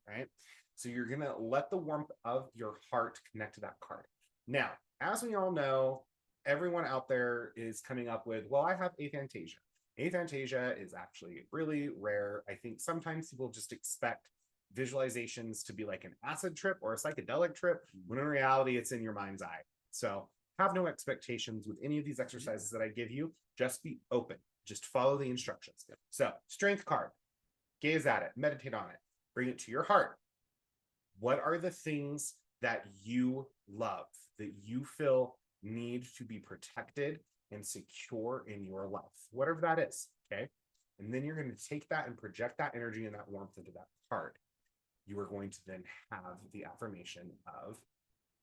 right? So you're gonna let the warmth of your heart connect to that card. Now, as we all know, everyone out there is coming up with, well, I have aphantasia. Aphantasia is actually really rare. I think sometimes people just expect visualizations to be like an acid trip or a psychedelic trip, when in reality, it's in your mind's eye. So have no expectations with any of these exercises that I give you. Just be open. Just follow the instructions. So, strength card. Gaze at it, meditate on it, bring it to your heart. What are the things that you love, that you feel need to be protected and secure in your life? Whatever that is, okay? And then you're going to take that and project that energy and that warmth into that card. You are going to then have the affirmation of,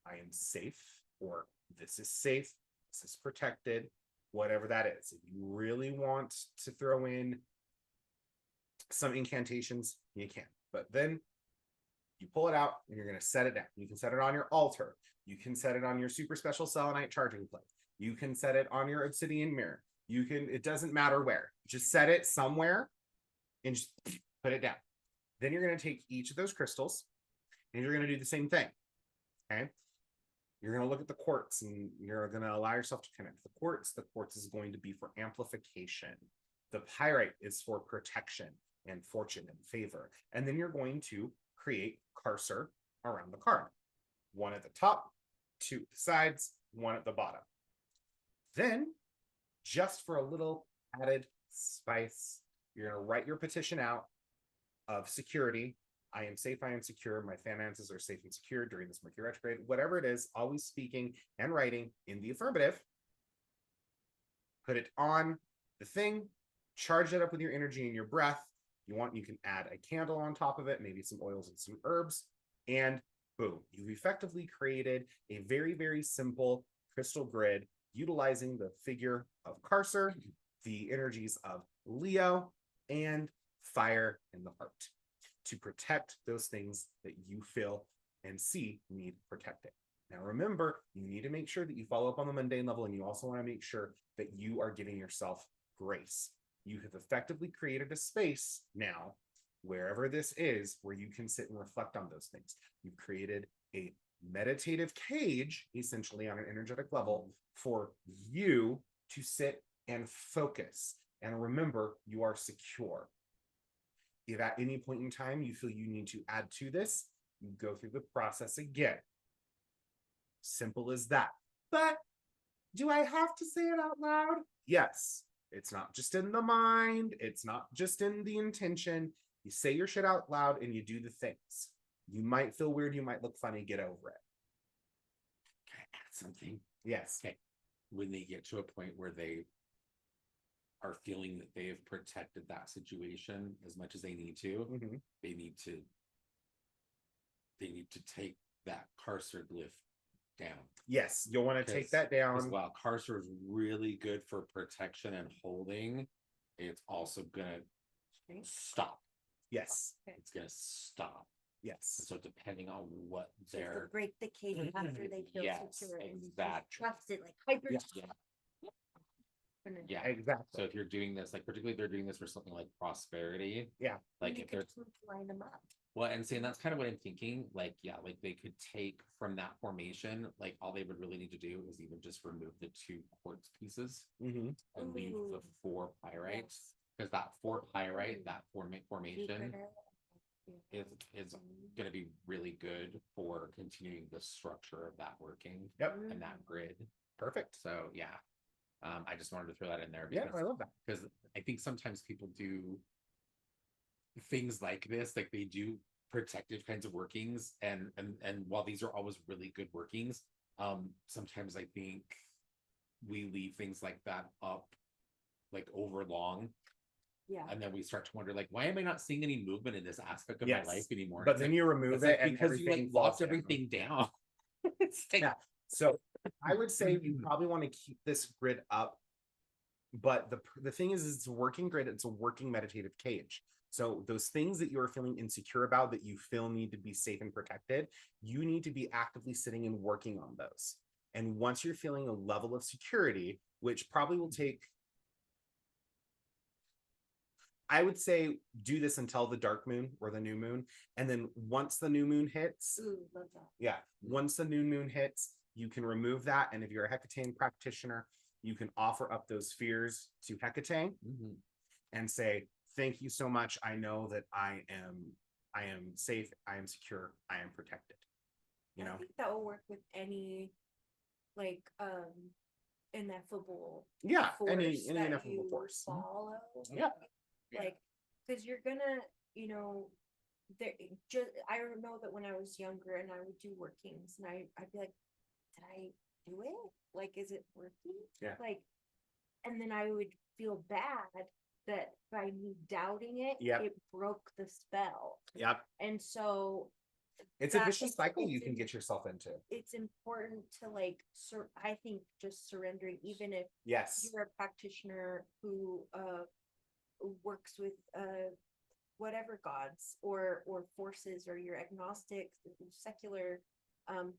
I am safe, or this is safe, this is protected, whatever that is. If you really want to throw in some incantations, you can. But then you pull it out and you're going to set it down. You can set it on your altar. You can set it on your super special selenite charging plate. You can set it on your obsidian mirror. You can, it doesn't matter where. Just set it somewhere and just put it down. Then you're going to take each of those crystals and you're going to do the same thing. Okay. You're going to look at the quartz and you're going to allow yourself to connect the quartz. The quartz is going to be for amplification. The pyrite is for protection and fortune and favor. And then you're going to create cursor around the card. One at the top, two at the sides, one at the bottom. Then, just for a little added spice, you're going to write your petition out of security. I am safe, I am secure, my finances are safe and secure during this Mercury retrograde. Whatever it is, always speaking and writing in the affirmative. Put it on the thing, charge it up with your energy and your breath. You can add a candle on top of it, maybe some oils and some herbs, and boom, you've effectively created a very, very simple crystal grid utilizing the figure of Carcer, the energies of Leo, and fire in the heart to protect those things that you feel and see need protecting. Now, remember, you need to make sure that you follow up on the mundane level, and you also want to make sure that you are giving yourself grace. You have effectively created a space now, wherever this is, where you can sit and reflect on those things. You've created a meditative cage, essentially on an energetic level, for you to sit and focus. And remember, you are secure. If at any point in time you feel you need to add to this, you go through the process again. Simple as that. But do I have to say it out loud? Yes. It's not just in the mind. It's not just in the intention. You say your shit out loud and you do the things. You might feel weird. You might look funny. Get over it. Can I add something? Yes. Okay. When they get to a point where they are feeling that they have protected that situation as much as they need to, they need to take that Carcer glyph down. Yes, you'll want to take that down. While Carcer is really good for protection and holding, it's also gonna stop. Yes. It's gonna stop. Yes. So depending on what So they're to break the cage after they feel Yes, secure and exactly. trust it, like hyper. Yeah, exactly. So if you're doing this, like particularly if they're doing this for something like prosperity, like you if they're could line them up. well, and saying that's kind of what I'm thinking. Like, yeah, like they could take from that formation, like all they would really need to do is even just remove the 2 quartz pieces and leave the 4 pyrite, because that 4 pyrite, that formation is going to be really good for continuing the structure of that working and that grid. Perfect. So yeah, I just wanted to throw that in there Yeah, because I love that. because I think sometimes people do things like this, like they do protective kinds of workings, and while these are always really good workings, sometimes I think we leave things like that up like over long, Yeah. and then we start to wonder like, why am I not seeing any movement in this aspect of Yes. my life anymore? But It's then like, you remove it's it like and because you like everything falls locked down. everything down. It's like, Yeah. So I would say you probably want to keep this grid up. But the thing is it's a working grid, it's a working meditative cage. So those things that you're feeling insecure about that you feel need to be safe and protected, you need to be actively sitting and working on those. And once you're feeling a level of security, which probably will take, I would say do this until the dark moon or the new moon. And then once the new moon hits, Ooh, love that. yeah, once the new moon hits, you can remove that. And if you're a Hecate practitioner, you can offer up those fears to Hecate and say, thank you so much. I know that I am safe, I am secure, I am protected. You know? I think that will work with any like ineffable Yeah, force any that ineffable you force. follow. Yeah. Like, because you're gonna, there just I know that when I was younger and I would do workings and I'd be like, did I do it? Like, is it working? Yeah. Like, and then I would feel bad that by me doubting it, Yep. it broke the spell. Yep. And so It's a vicious it's cycle you can get yourself into. it's important to like I think just surrendering, even if Yes. you're a practitioner who works with whatever gods or forces, or you're agnostic, secular,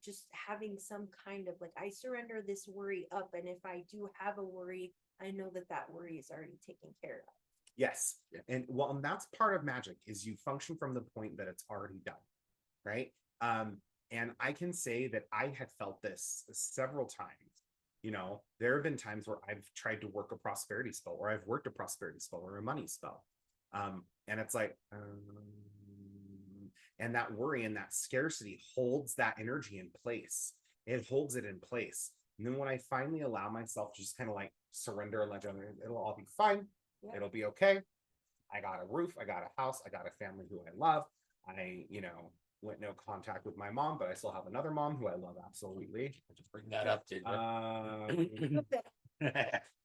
just having some kind of like, I surrender this worry up, and if I do have a worry, I know that that worry is already taken care of. Yes. And well, and that's part of magic, is you function from the point that it's already done, right? And I can say that I had felt this several times. There have been times where I've tried to work a prosperity spell, or I've worked a prosperity spell or a money spell. And it's like, and that worry and that scarcity holds that energy in place. It holds it in place. And then when I finally allow myself to just kind of like surrender and let go, it'll all be fine. Yeah. It'll be okay. I got a roof, I got a house, I got a family who I love. I, went no contact with my mom, but I still have another mom who I love absolutely. I just bring that up, did I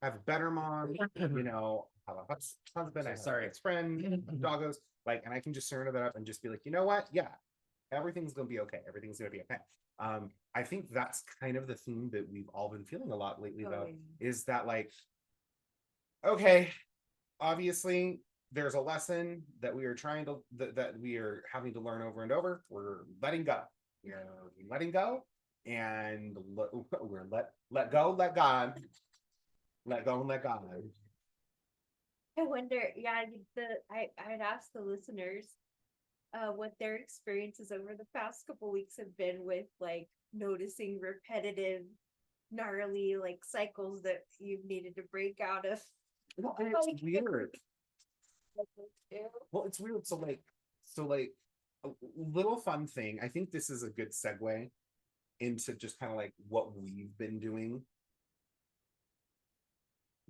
have a better mom, have a husband, I have sorry. a best friend, doggos, like, and I can just surrender that up and just be like, you know what? Yeah, everything's gonna be okay. Everything's gonna be okay. I think that's kind of the theme that we've all been feeling a lot lately, though, is that like, okay, obviously there's a lesson that we are trying to that we are having to learn over and over. We're letting go. We're letting go, and we're let go, let God, let go and let God. I wonder, I'd ask the listeners what their experiences over the past couple weeks have been with like noticing repetitive, gnarly like cycles that you've needed to break out of. Well, and it's weird. Well, it's weird. So like a little fun thing. I think this is a good segue into just kind of like what we've been doing.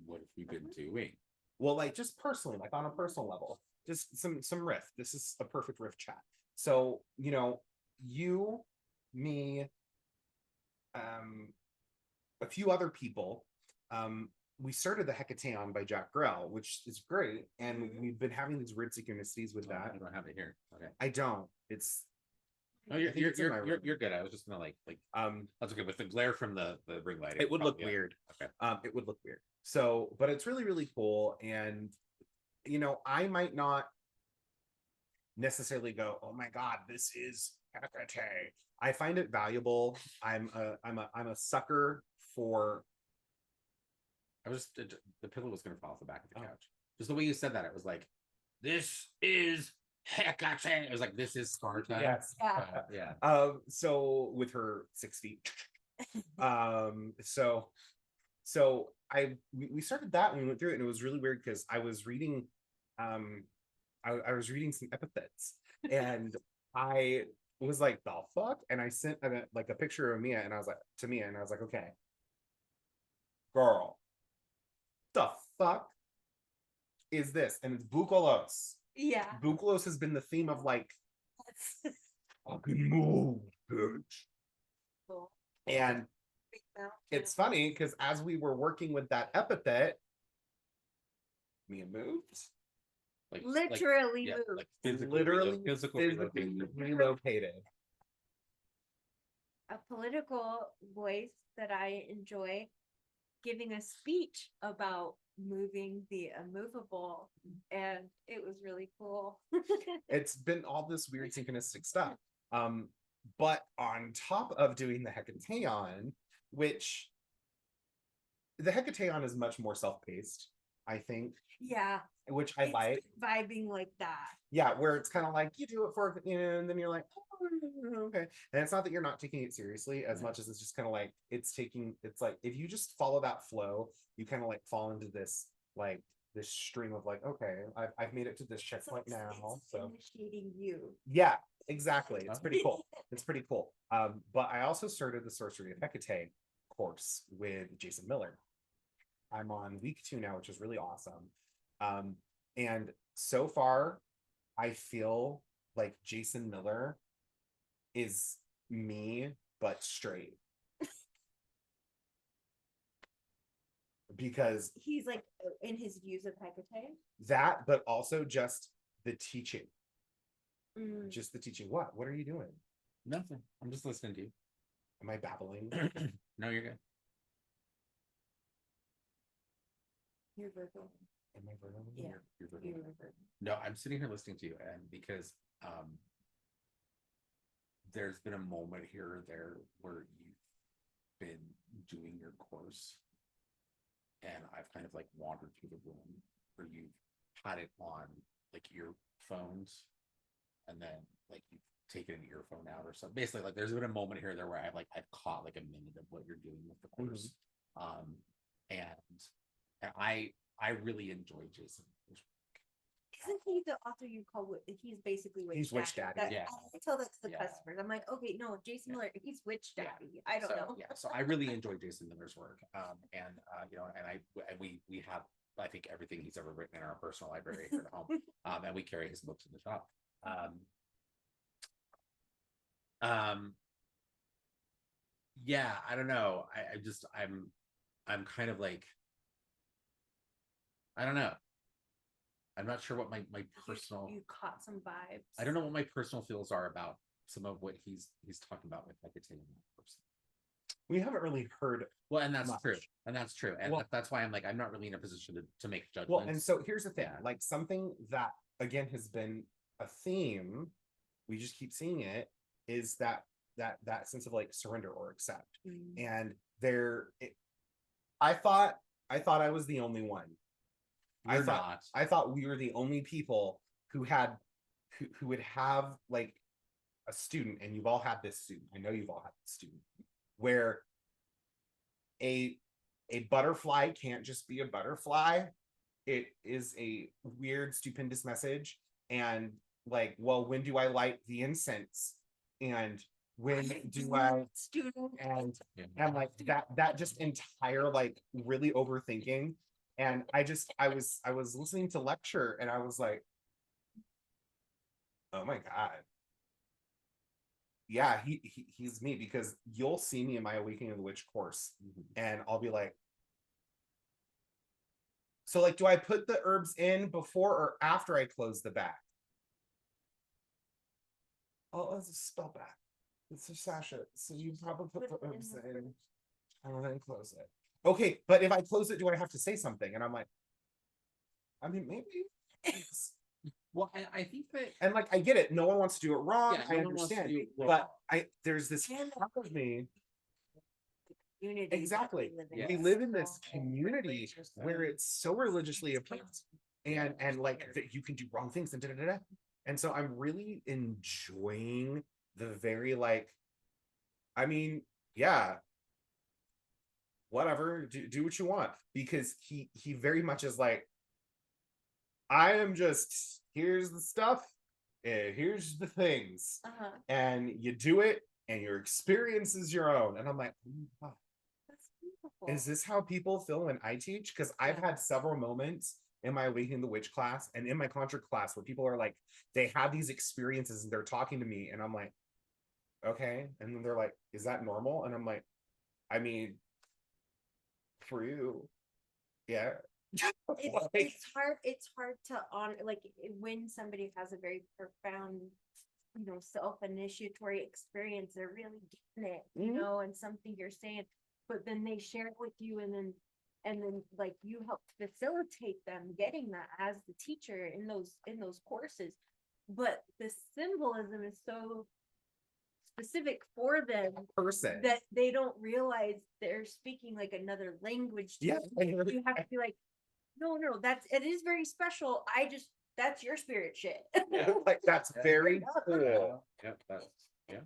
What have we been doing? Well, like just personally, like on a personal level, just some riff. This is a perfect riff chat. So, you, me, a few other people, we started the Hecaton by Jack Grell, which is great, and we've been having these weird synchronicities with that. I don't have it here. Okay. I don't. It's No, you're good. I was just gonna like that's okay with the glare from the ring light. It would look weird. Okay. It would look weird. So, but it's really, really cool. And I might not necessarily go, oh my God, this is Hecate. I find it valuable. I'm a sucker for. I was just the pillow was gonna fall off the back of the couch. Just the way you said that, it was like, this is Hecate. It was like, this is Sparta. Yes. Yeah. So with her 6 feet. So we started that and we went through it, and it was really weird because I was reading I was reading some epithets, and I was like, the fuck? And I sent a picture of Mia, and I was like, okay, girl, the fuck is this? And it's Bukolos. Yeah. Bukolos has been the theme of like, fucking move, bitch. Cool. And Big mouth. it's funny because as we were working with that epithet, Mia moved. Literally yeah, moved. like physically, Literally physical physically relocation. relocated. A political voice that I enjoy giving a speech about moving the immovable, and it was really cool. It's been all this weird synchronistic stuff. But on top of doing the Hecateon, which the Hecateon is much more self-paced, I think, Yeah, which I it's like. vibing like that. Yeah, where it's kind of like you do it for, and then you're like, oh, okay. And it's not that you're not taking it seriously as much as it's just kind of like it's like if you just follow that flow, you kind of like fall into this like this stream of like, okay, I've made it to this checkpoint It's now. So initiating you. yeah, exactly. It's pretty cool. It's pretty cool. But I also started the Sorcery of Hecate course with Jason Miller. I'm on week 2 now, which is really awesome. And so far, I feel like Jason Miller is me, but straight. Because He's like in his views of Hecate. that, but also just the teaching. Mm. Just the teaching. What are you doing? Nothing. I'm just listening to you. Am I babbling? No, you're good. You're Virgo. Am I Virgo? Yeah. You're good. You're Virgo. No, I'm sitting here listening to you, and because there's been a moment here or there where you've been doing your course, and I've kind of like wandered through the room where you've had it on like earphones, and then like you've taken an earphone out or something. Basically, like there's been a moment here or there where I've caught like a minute of what you're doing with the course, and I really enjoy Jason. Isn't he the author you call? He's basically Witch He's Witch Daddy. That, Yeah. I tell that to the Yeah. customers. I'm like, okay, no, Jason Miller, he's Witch Yeah. Daddy. I don't know. Yeah, so I really enjoy Jason Miller's work, and you know, and we have I think everything he's ever written in our personal library here at home, and we carry his books in the shop. Yeah, I don't know. I'm kind of like, I don't know. I'm not sure what my personal. You caught some vibes. I don't know what my personal feels are about some of what he's talking about with Hecate. We haven't really heard. Well, and that's much. true, and Well- that's why I'm like I'm not really in a position to make judgments. Well, and so here's the thing, Yeah. like something that again has been a theme, we just keep seeing it, is that sense of like surrender or accept. Mm. And I thought I was the only one. You're not. I thought we were the only people who would have like a student, and you've all had this student. I know you've all had this student where a butterfly can't just be a butterfly. It is a weird, stupendous message. And like, well, when do I light the incense? And when do I student and like that just entire like really overthinking. And I was listening to lecture and I was like, oh my God. Yeah, he's me, because you'll see me in my Awakening of the Witch course and I'll be like, so like, do I put the herbs in before or after I close the bag? Oh, it's a spell bag. It's a sachet. So you probably put the herbs in and then close it. Okay, but if I close it, do I have to say something? And I'm like, I mean, maybe. Well, I think that, And like, I get it. No one wants to do it wrong. Yeah, I no one wants to understand. do it But there's this part of me. unity. Exactly. Yeah. We live in this community where it's so religiously oppressed, and like that you can do wrong things and da-da-da-da. And so I'm really enjoying the very like, I mean, yeah, whatever, do what you want, because he very much is like, I am just, here's the stuff, and here's the things, and you do it, and your experience is your own. And I'm like, oh, That's beautiful. is this how people feel when I teach? Because I've had several moments in my Awakening the Witch class and in my Conjure class where people are like, they have these experiences and they're talking to me, and I'm like, okay. And then they're like, is that normal? And I'm like, I mean, for you, yeah. It's hard to honor, like, when somebody has a very profound, self-initiatory experience, they're really getting it, and something you're saying, but then they share it with you, and then like you help facilitate them getting that as the teacher in those courses, but the symbolism is so specific for them Person. that they don't realize they're speaking like another language to Yeah. them. You have to be like, no, it is very special. That's your spirit shit. Like, that's very cool. Yeah, that's, yeah.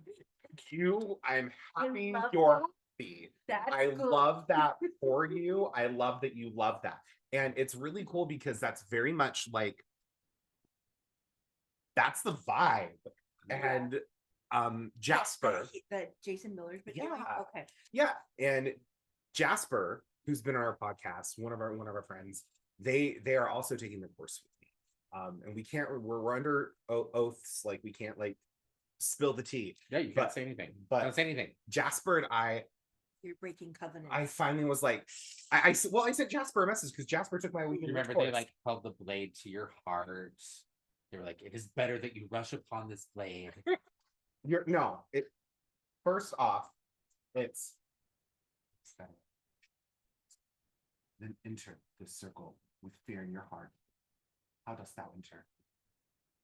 I'm happy love you're that. happy. That's I cool. love that for you. I love that you love that. And it's really cool because that's very much like, that's the vibe. Yeah. And Jasper. That Jason Miller's been doing? Yeah. Okay. Yeah. And Jasper, who's been on our podcast, one of our friends, they are also taking the course with me. And we're under oaths, like we can't like spill the tea. Yeah, you can't say anything. But don't say anything. Jasper and I, You're breaking covenant. I finally was like, I sent Jasper a message because Jasper took my weekend. You remember they like held the blade to your heart. They were like, it is better that you rush upon this blade. First off, it's better. Then enter this circle with fear in your heart. How dost thou enter?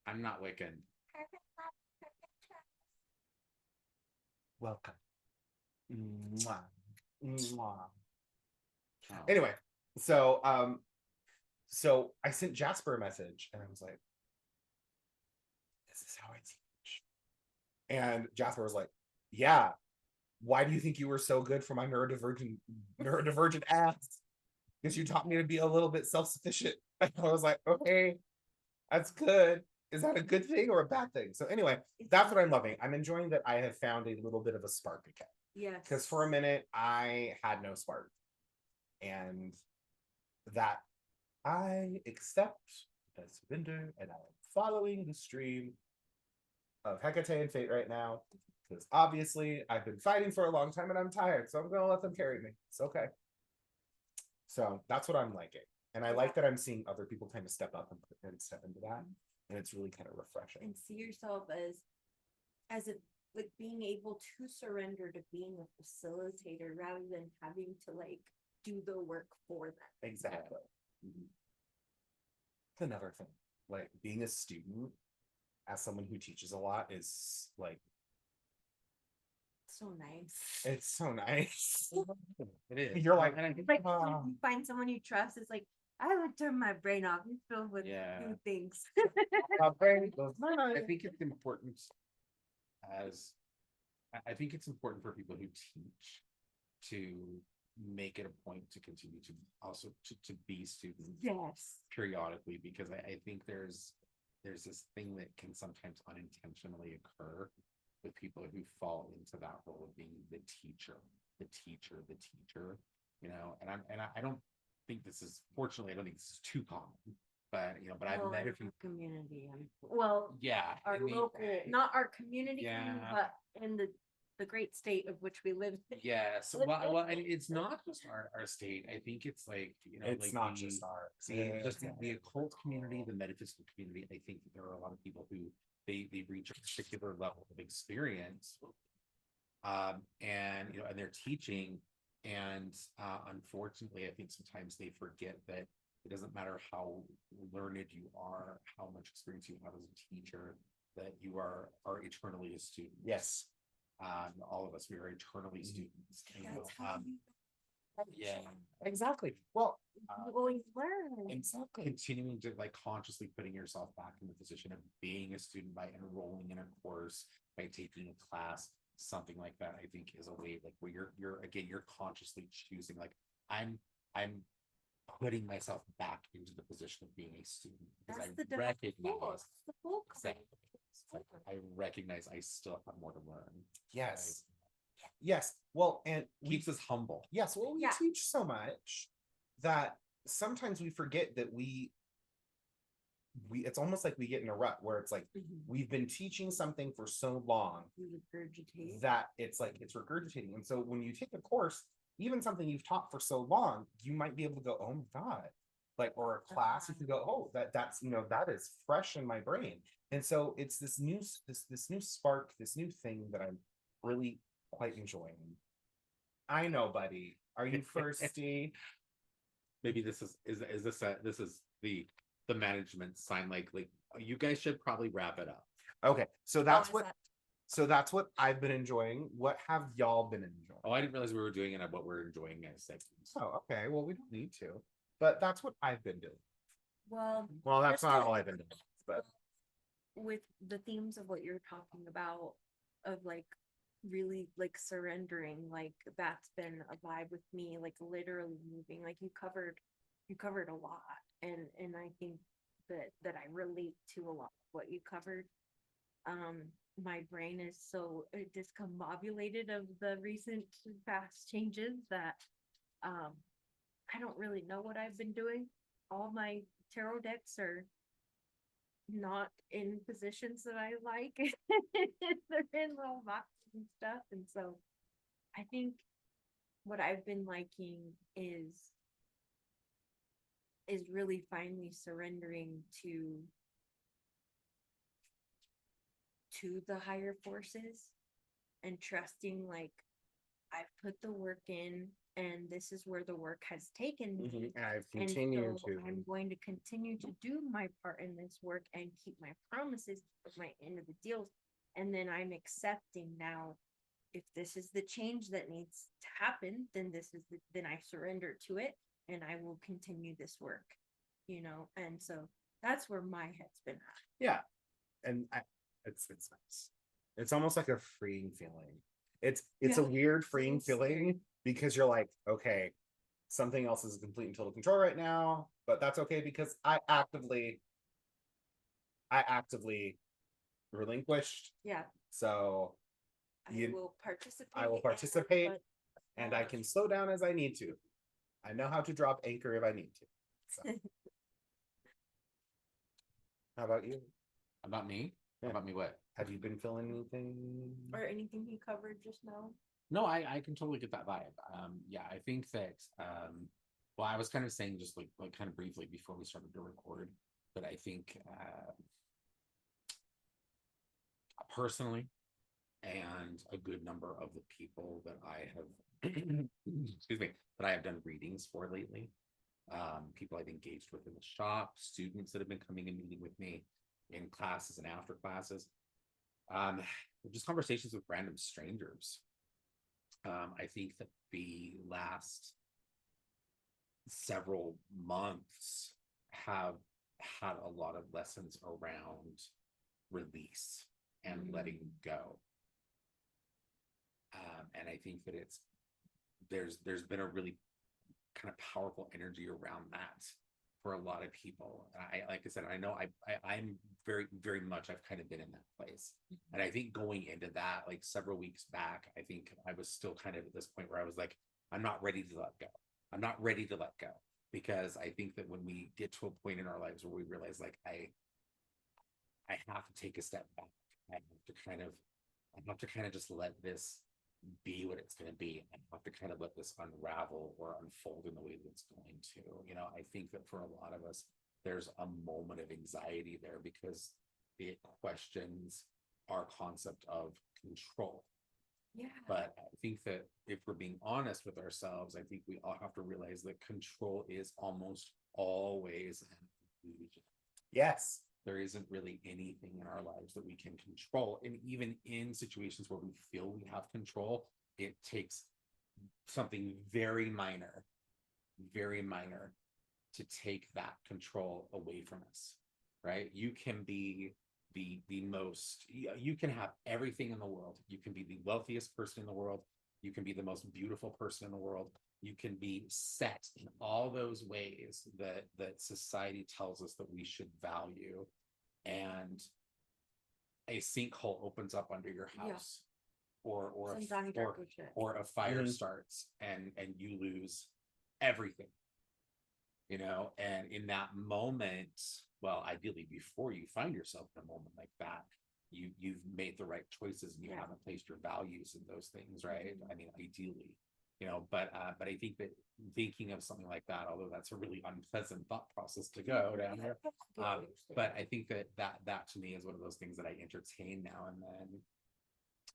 I'm not Wiccan. Welcome. Mwah. Mwah. Oh. Anyway, so I sent Jasper a message and I was like, this is how I teach. And Jasper was like, yeah, why do you think you were so good for my neurodivergent ass? Because you taught me to be a little bit self-sufficient. And I was like, okay, that's good. Is that a good thing or a bad thing? So anyway, that's what I'm loving. I'm enjoying that I have found a little bit of a spark again. Yes. Because for a minute, I had no spark. And that I accept as surrender, and I'm following the stream of Hecate and Fate right now. Because obviously, I've been fighting for a long time and I'm tired. So I'm going to let them carry me. It's okay. So that's what I'm liking. And I like that I'm seeing other people kind of step up and step into that. And it's really kind of refreshing. And see yourself as like being able to surrender to being a facilitator rather than having to like do the work for them. Exactly. Mm-hmm. It's another thing. Like being a student as someone who teaches a lot is like so nice. It's so nice. It is. You're like, it's like you find someone you trust. It's like, I would turn my brain off. It's filled with new things. my brain goes, I think it's important for people who teach to make it a point to continue to also to be students. Yes. Periodically, because I think there's this thing that can sometimes unintentionally occur with people who fall into that role of being the teacher, and I don't think this is, fortunately, I don't think this is too common, but I've met a few community. Our local, not our community, but in the great state of which we live in. Yes. Well, and it's not just our state. I think it's like, it's like not just our the occult community, the metaphysical community. I think that there are a lot of people who they reach a particular level of experience, and they're teaching, and unfortunately, I think sometimes they forget that it doesn't matter how learned you are, how much experience you have as a teacher, that you are eternally a student. Yes. All of us, we are eternally students. Yeah, exactly. Well, always learn. Exactly. Continuing to like consciously putting yourself back in the position of being a student by enrolling in a course, by taking a class, something like that, I think is a way like where you're consciously choosing, like I'm putting myself back into the position of being a student because I recognize I still have more to learn. Yes. Yes. Well, and Keeps us humble. yes, well, we Yeah. teach so much that sometimes we forget that we it's almost like we get in a rut where it's like we've been teaching something for so long You regurgitate. that it's like it's regurgitating. And so when you take a course, even something you've taught for so long, you might be able to go, oh my God. Like, or a class, you can go, oh, that's that is fresh in my brain. And so it's this new spark, this new thing that I'm really quite enjoying. I know, buddy. Are you thirsty? Maybe this is the management sign, like you guys should probably wrap it up. Okay, so Oh, that's is what that- that's what I've been enjoying. What have y'all been enjoying? Oh, I didn't realize we were doing it at what we're enjoying as segments. Oh, okay. Well, we don't need to, but that's what I've been doing. Well, Well, that's Just not to- all I've been doing, but with the themes of what you're talking about, of like really like surrendering, like that's been a vibe with me, like literally moving. Like you covered a lot, and I think that I relate to a lot of what you covered. My brain is so discombobulated of the recent fast changes that I don't really know what I've been doing. All my tarot decks are not in positions that I like. They're in little boxes and stuff. And so I think what I've been liking is really finally surrendering to the higher forces and trusting, like, I've put the work in and this is where the work has taken me. I've And continued so to. I'm going to continue to do my part in this work and keep my promises with my end of the deals. And then I'm accepting now, if this is the change that needs to happen, then then I surrender to it and I will continue this work, And so that's where my head's been at. Yeah, and it's nice. It's almost like a freeing feeling. It's a Yeah, weird freeing so feeling because you're like, okay, something else is in complete and total control right now, but that's okay because I actively relinquished. Yeah, So I will participate. I will participate, and I can slow down as I need to. I know how to drop anchor if I need to. So. How about you? About me? Yeah. About me what? Have you been feeling anything? Or anything he covered just now. No, I can totally get that vibe. Yeah, I think that well, I was kind of saying just like kind of briefly before we started to record, but I think personally, and a good number of the people that I have excuse me, that I have done readings for lately, people I've engaged with in the shop, students that have been coming and meeting with me in classes and after classes, just conversations with random strangers. I think that the last several months have had a lot of lessons around release and letting go. And I think that there's been a really kind of powerful energy around that for a lot of people. And like I said, I know I'm very, very much, I've kind of been in that place. And I think going into that, like several weeks back, I think I was still kind of at this point where I was like, I'm not ready to let go. I'm not ready to let go. Because I think that when we get to a point in our lives where we realize like, I have to take a step back. I have to kind of just let this be what it's going to be. I have to kind of let this unravel or unfold in the way that it's going to. I think that for a lot of us, there's a moment of anxiety there because it questions our concept of control. Yeah. But I think that if we're being honest with ourselves, I think we all have to realize that control is almost always an illusion. Yes. There isn't really anything in our lives that we can control. And even in situations where we feel we have control, it takes something very minor to take that control away from us, right? You can be the most, you can have everything in the world. You can be the wealthiest person in the world. You can be the most beautiful person in the world. You can be set in all those ways that society tells us that we should value. And a sinkhole opens up under your house. Sun's on dark with shit. or a fire Mhm. starts and you lose everything, you know. And in that moment, well, ideally before you find yourself in a moment like that, you've made the right choices and you Yeah. haven't placed your values in those things, right? I mean, ideally, you know. But I think that thinking of something like that, although that's a really unpleasant thought process to go down there, but I think that to me is one of those things that I entertain now and then,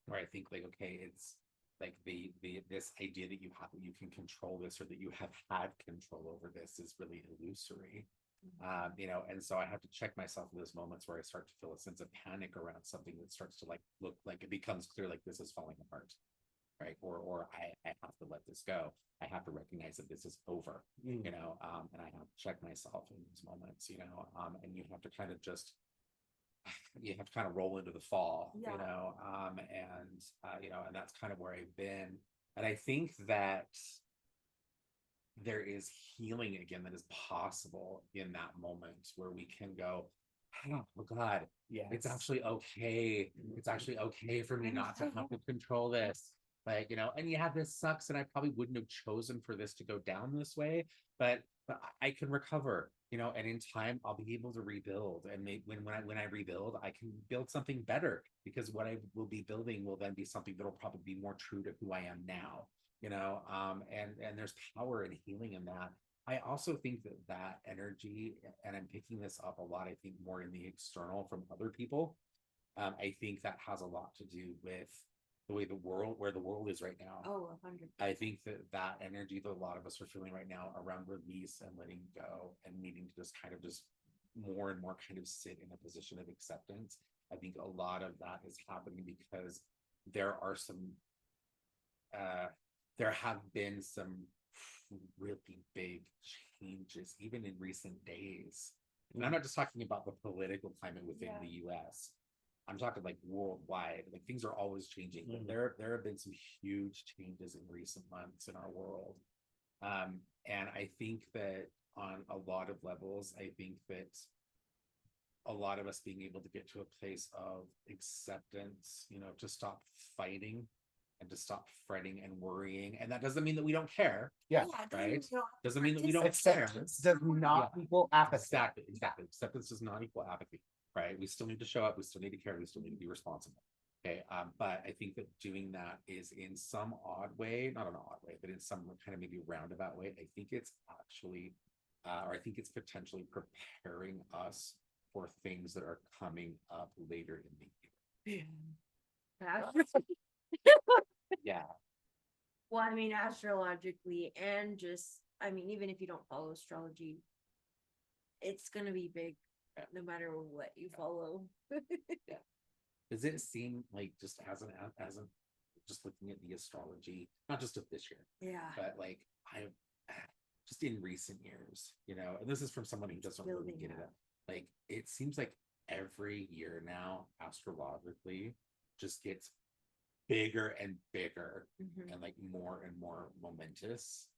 where I think like, okay, it's like the this idea that you have, that you can control this, or that you have had control over this, is really illusory. You know, and so I have to check myself in those moments where I start to feel a sense of panic around something that starts to like look like it becomes clear, like this is falling apart, right? Or I have to let this go. I have to recognize that this is over, Mm. you know, and I have to check myself in these moments, you know, and you have to kind of just, you have to kind of roll into the fall, Yeah. you know, and you know, and that's kind of where I've been. And I think that there is healing again that is possible in that moment, where we can go, oh God, Yes. it's actually okay. It's actually okay for me not to have to control this. Like, you know, and yeah, this sucks. And I probably wouldn't have chosen for this to go down this way, but I can recover, you know, and in time I'll be able to rebuild. And when I rebuild, I can build something better, because what I will be building will then be something that'll probably be more true to who I am now, you know. And there's power and healing in that. I also think that that energy, and I'm picking this up a lot, I think more in the external from other people. I think that has a lot to do with the way the world, where the world is right now. Oh, 100. I think that energy that a lot of us are feeling right now around release and letting go and needing to just kind of just more and more kind of sit in a position of acceptance. I think a lot of that is happening because there are some there have been some really big changes, even in recent days. And I'm not just talking about the political climate within Yeah. the US. I'm talking like worldwide. Like things are always changing. But Mhm. there have been some huge changes in recent months in our world. And I think that on a lot of levels, I think that a lot of us being able to get to a place of acceptance, you know, to stop fighting and to stop fretting and worrying. And that doesn't mean that we don't care, Yeah. right? Doesn't mean that we don't Acceptance care. does not Yeah. equal apathy. Exactly. Acceptance does not equal apathy, right? We still need to show up. We still need to care. We still need to be responsible. Okay. But I think that doing that is in some odd way, not an odd way, but in some kind of maybe roundabout way, I think it's actually, or I think it's potentially preparing us for things that are coming up later in the year. Yeah. Well, I mean, astrologically, and just, I mean, even if you don't follow astrology, it's gonna be big, Yeah. no matter what you follow. Does it seem like, just as an just looking at the astrology, not just of this year, Yeah. but like I just in recent years, you know, and this is from someone who doesn't really Building get it. up. Like it seems like every year now, astrologically, just gets bigger and bigger Mhm. and like more and more momentous.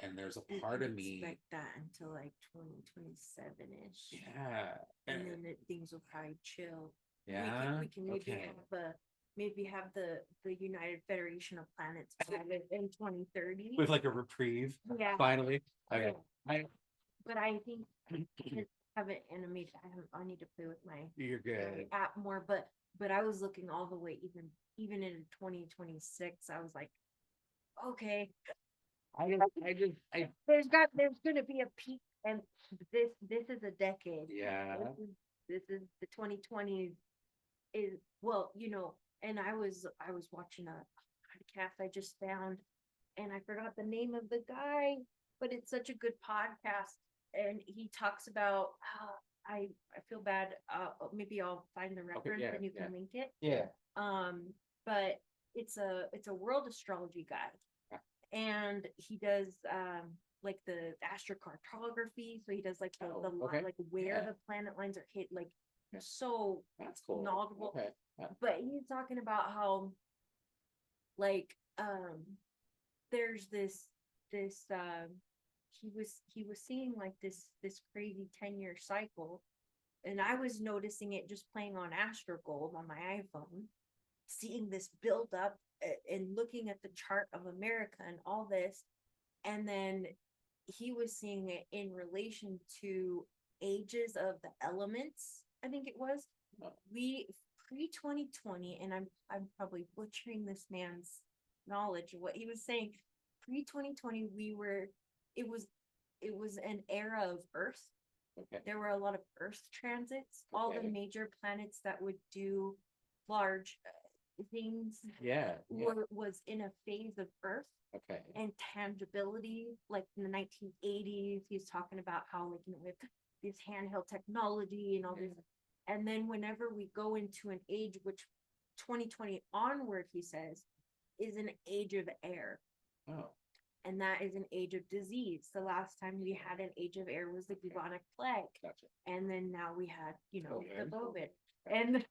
And there's a And part I of me, expect that until like 2027-ish. yeah, And then things will probably chill. yeah, We can maybe okay. have the United Federation of Planets planet in 2030. With like a reprieve, Yeah. finally. Okay, Yeah. But I think I haven't animated. I need to play with my you're good. app more. But I was looking all the way even in 2026. I was like, okay, there's gonna be a peak, and this is a decade. Yeah. This is the 2020s is, well, you know. And I was watching a podcast I just found, and I forgot the name of the guy, but it's such a good podcast. And he talks about how I feel bad. Maybe I'll find the reference yeah, and you yeah. can link it. Yeah. But it's a world astrology guy, and he does like the astrocartography. So he does like the okay. like where Yeah. the planet lines are hit, like Yeah. so That's cool. knowledgeable. Okay. Yeah. But he's talking about how like there's this he was seeing like this crazy 10-year cycle, and I was noticing it just playing on Astro Gold on my iPhone. seeing this build up and looking at the chart of America and all this. And then he was seeing it in relation to ages of the elements, I think it was. We pre-2020, and I'm probably butchering this man's knowledge of what he was saying. Pre-2020, it was an era of Earth. Okay. There were a lot of Earth transits. All the Okay. major planets that would do large things Yeah. was in a phase of Earth Okay. and tangibility. Like in the 1980s, he's talking about how, like, with this handheld technology and all this. And then whenever we go into an age, which 2020 onward, he says, is an age of air. Oh. And that is an age of disease. The last time we had an age of air was the bubonic plague. Gotcha. And then now we had, the COVID. COVID. And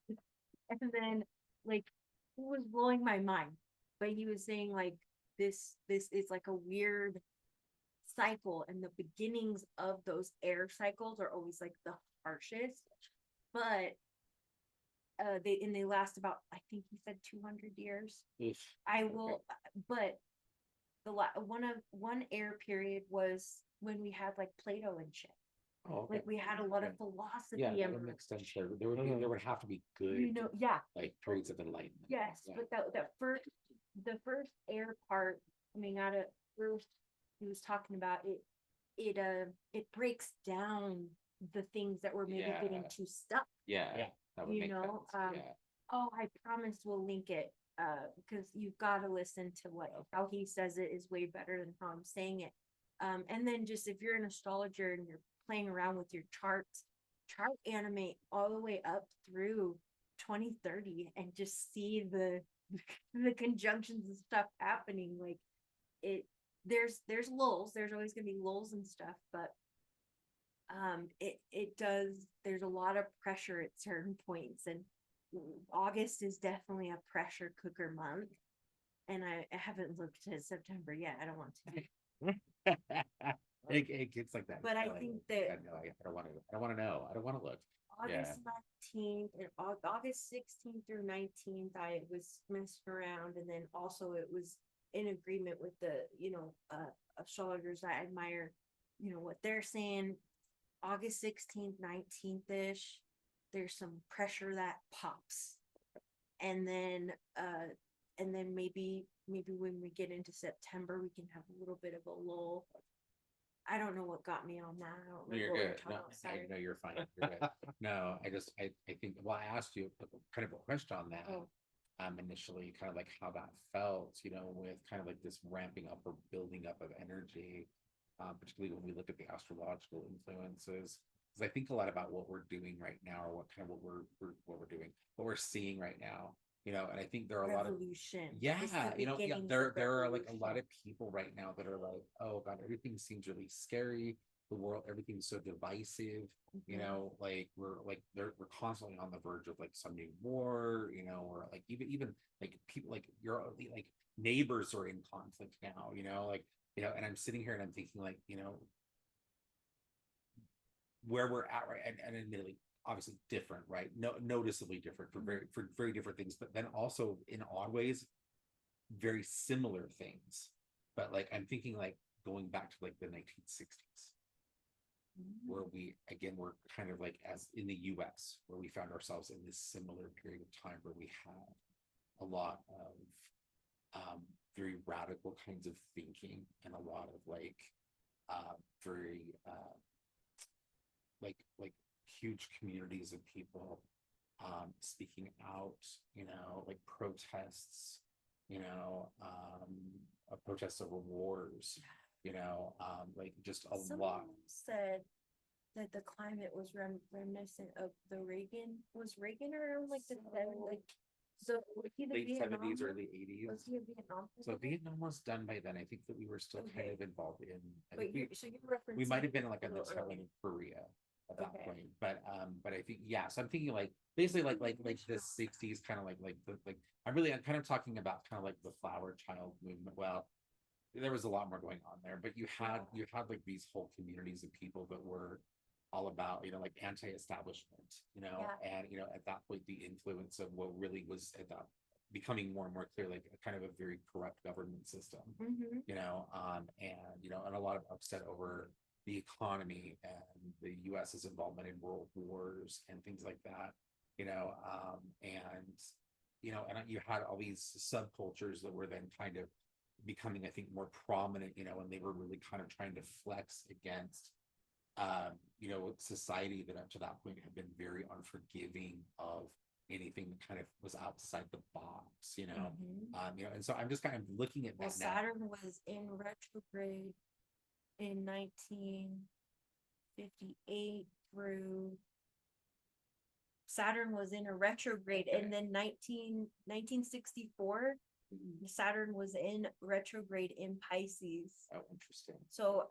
then, like, it was blowing my mind. But he was saying, like, this is like a weird cycle, and the beginnings of those air cycles are always like the harshest. But they last about, I think he said, 200 years. Oof. I Okay. will, but one air period was when we had like Plato and shit. Oh, okay. Like we had a lot of Okay. philosophy Yeah, that and would make sense. There would have to be good, yeah, like periods of enlightenment. yes, Yeah. but the first air part coming out of Earth, he was talking about it breaks down the things that were maybe getting Yeah. too stuck. Yeah. That would You make know, sense. Yeah. Oh, I promise we'll link it, because you've got to listen to how he says it is way better than how I'm saying it. And then just if you're an astrologer and you're playing around with your charts, chart animate all the way up through 2030 and just see the the conjunctions and stuff happening. Like there's lulls, there's always gonna be lulls and stuff, but it does, there's a lot of pressure at certain points, and August is definitely a pressure cooker month. And I haven't looked at September yet. I don't want to. It gets like that. But I think that I don't want to. I don't want to know. I don't want to look. August 19th and August 16th through 19th, I was messing around, and then also it was in agreement with the astrologers I admire, what they're saying. August 16th, 19th ish, there's some pressure that pops, and then maybe when we get into September, we can have a little bit of a lull. I don't know what got me on that. I don't No, you're what we're good. talking No, about. Sorry. no, you're fine. You're good. No, I think, well, I asked you kind of a question on that. Oh. Initially, kind of like how that felt, with kind of like this ramping up or building up of energy, particularly when we look at the astrological influences. Because I think a lot about what we're doing right now, or what we're seeing right now. And I think there are a lot of Revolution. yeah, It's the beginnings there of are like a lot revolution. of people right now that are like, oh God, everything seems really scary. The world, everything's so divisive. Like we're constantly on the verge of like some new war. Or like even like people like like neighbors are in conflict now. And I'm sitting here and I'm thinking like, where we're at, right? And admittedly, obviously different, right? No, noticeably different for very different things, but then also in odd ways, very similar things. But like I'm thinking like going back to like the 1960s, where we're kind of like, as in the US, where we found ourselves in this similar period of time where we had a lot of very radical kinds of thinking, and a lot of like very like huge communities of people speaking out, like protests, protests over wars, like just a Someone lot. said that the climate was reminiscent of the Reagan around like the like, so was he the Late Vietnam 70s, one? early 80s. Was he a Vietnam So president? Vietnam was done by then. I think that we were still kind Okay. of involved in. I But think so you're referencing we might have been like a on the little tail early. end of Korea at that Okay. point. But I think, yeah, so I'm thinking like basically like the 60s, kind of like I'm kind of talking about kind of like the flower child movement. Well, there was a lot more going on there, but you had like these whole communities of people that were all about, like anti-establishment, Yeah. and at that point the influence of what really was at that becoming more and more clear, like a kind of a very corrupt government system, Mhm. and a lot of upset over the economy and the US's involvement in world wars and things like that, and you had all these subcultures that were then kind of becoming, I think, more prominent, and they were really kind of trying to flex against society that up to that point had been very unforgiving of anything that kind of was outside the box, and so I'm just kind of looking at Well, that now. Saturn was in retrograde in 1958 through Saturn was in a retrograde, Okay. and then 1964 Saturn was in retrograde in Pisces. Oh, interesting. So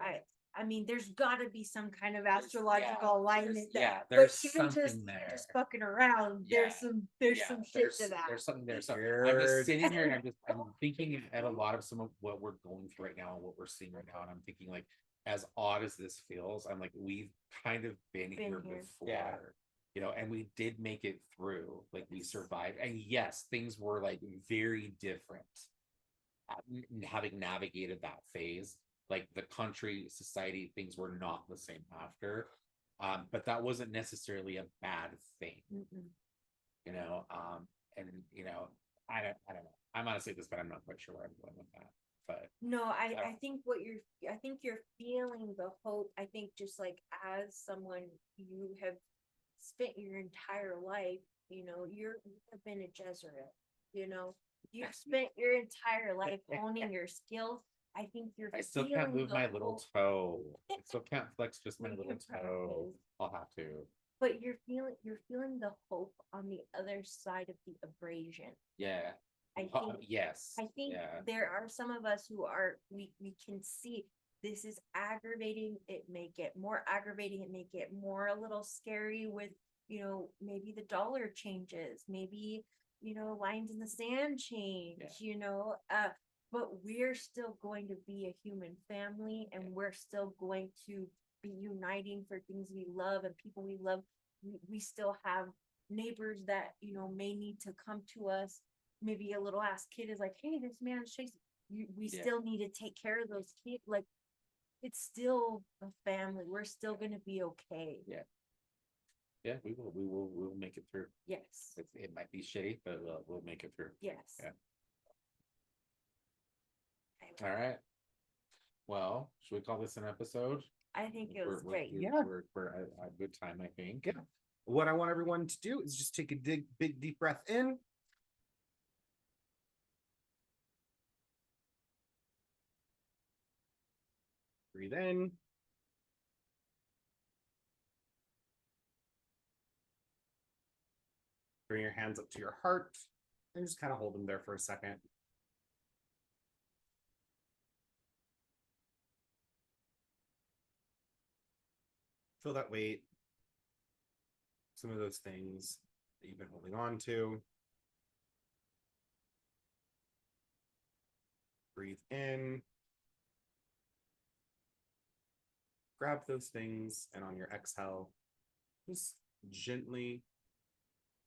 I mean, there's got to be some kind of astrological alignment. There's but even something there. just fucking around, Yeah, there's some shit to that. There's something there. So I'm just sitting here and I'm thinking at a lot of some of what we're going through right now and what we're seeing right now, and I'm thinking, like, as odd as this feels, I'm like, we've kind of been here before. Yeah. And we did make it through. Like, we survived, and yes, things were like very different. Having navigated that phase, like the country, society, things were not the same after. But that wasn't necessarily a bad thing. Mm-mm. And I don't know. I'm gonna say this, but I'm not quite sure where I'm going with that. But No, I think I think you're feeling the hope. I think just like as someone you have spent your entire life, you have been a Jesuit, you've spent your entire life honing your skills. I think I still can't move my little toe. I still can't flex just my You little can toe. practice. I'll have to. But you're feeling the hope on the other side of the abrasion. Yeah. Yes. I think there are some of us who we can see this is aggravating. It may get more aggravating. It may get more a little scary with, maybe the dollar changes, maybe, lines in the sand change, but we're still going to be a human family, and we're still going to be uniting for things we love and people we love. We still have neighbors that, may need to come to us. Maybe a little ass kid is like, hey, this man's chasing. We still need to take care of those kids. Like, it's still a family. We're still gonna be okay. Yeah, we will make it through. Yes. It might be shitty, but we'll make it through. Yes. Yeah. All right. Well, should we call this an episode? I think it was great. We're a good time, I think. Yeah. What I want everyone to do is just take a big deep breath in. Breathe in. Bring your hands up to your heart and just kind of hold them there for a second. Feel that weight. Some of those things that you've been holding on to. Breathe in. Grab those things, and on your exhale, just gently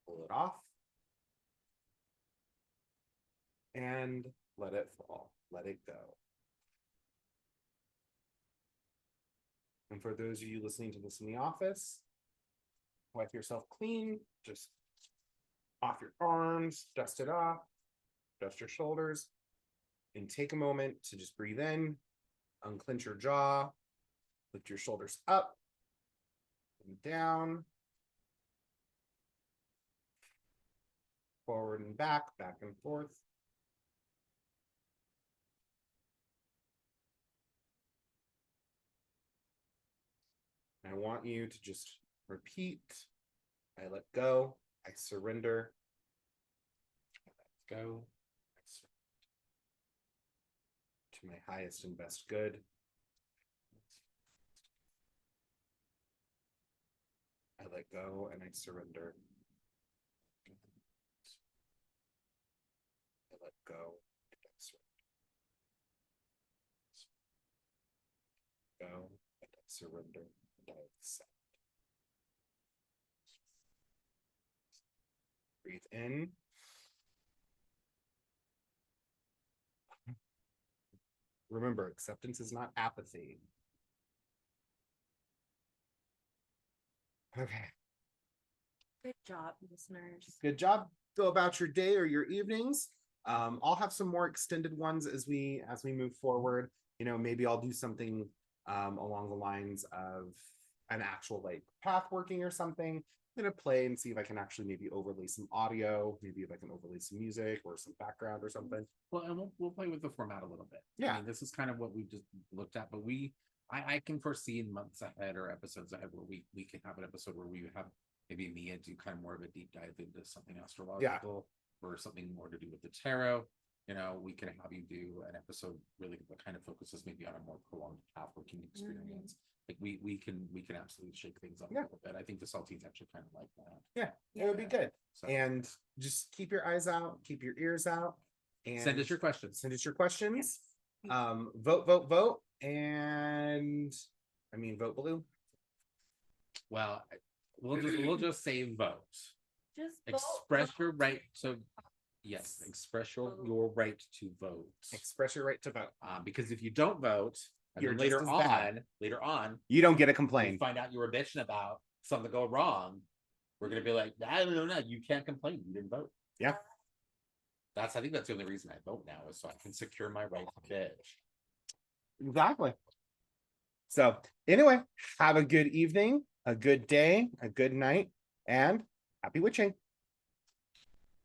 pull it off and let it fall. Let it go. And for those of you listening to this in the office, wipe yourself clean, just off your arms, dust it off, dust your shoulders, and take a moment to just breathe in, unclench your jaw, lift your shoulders up and down, forward and back and forth. I want you to just repeat, I let go, I surrender, I let go, I surrender to my highest and best good. I let go and I surrender. I let go and I surrender. Go and I surrender and I accept. Breathe in. Remember, acceptance is not apathy. Okay. Good job, listeners. Good job. Go about your day or your evenings. I'll have some more extended ones as we move forward. You know, maybe I'll do something along the lines of an actual like path working or something. I'm gonna play and see if I can actually maybe overlay some audio, maybe if I can overlay some music or some background or something. Well, and we'll play with the format a little bit. Yeah. I mean, this is kind of what we just looked at, but I can foresee in months ahead or episodes ahead where we can have an episode where we have maybe Mia do kind of more of a deep dive into something astrological or something more to do with the tarot. You know, we can have you do an episode really that kind of focuses maybe on a more prolonged path working experience. Like we can absolutely shake things up a little bit. I think the saltines actually kind of like that. Yeah, it would be good. So And just keep your eyes out, keep your ears out, and send us your questions. Send us your questions. Vote, and I mean vote blue. Well, we'll just say vote. Just Express your right to express your right to vote. Express your right to vote. Because if you don't vote, and You're then just as bad. later on, You don't get a you complaint. find out you were bitching about something go wrong, we're gonna be like, I don't know, you can't complain, you didn't vote. Yeah. I think that's the only reason I vote now is so I can secure my right to bitch. Exactly. So anyway, have a good evening, a good day, a good night, and happy witching.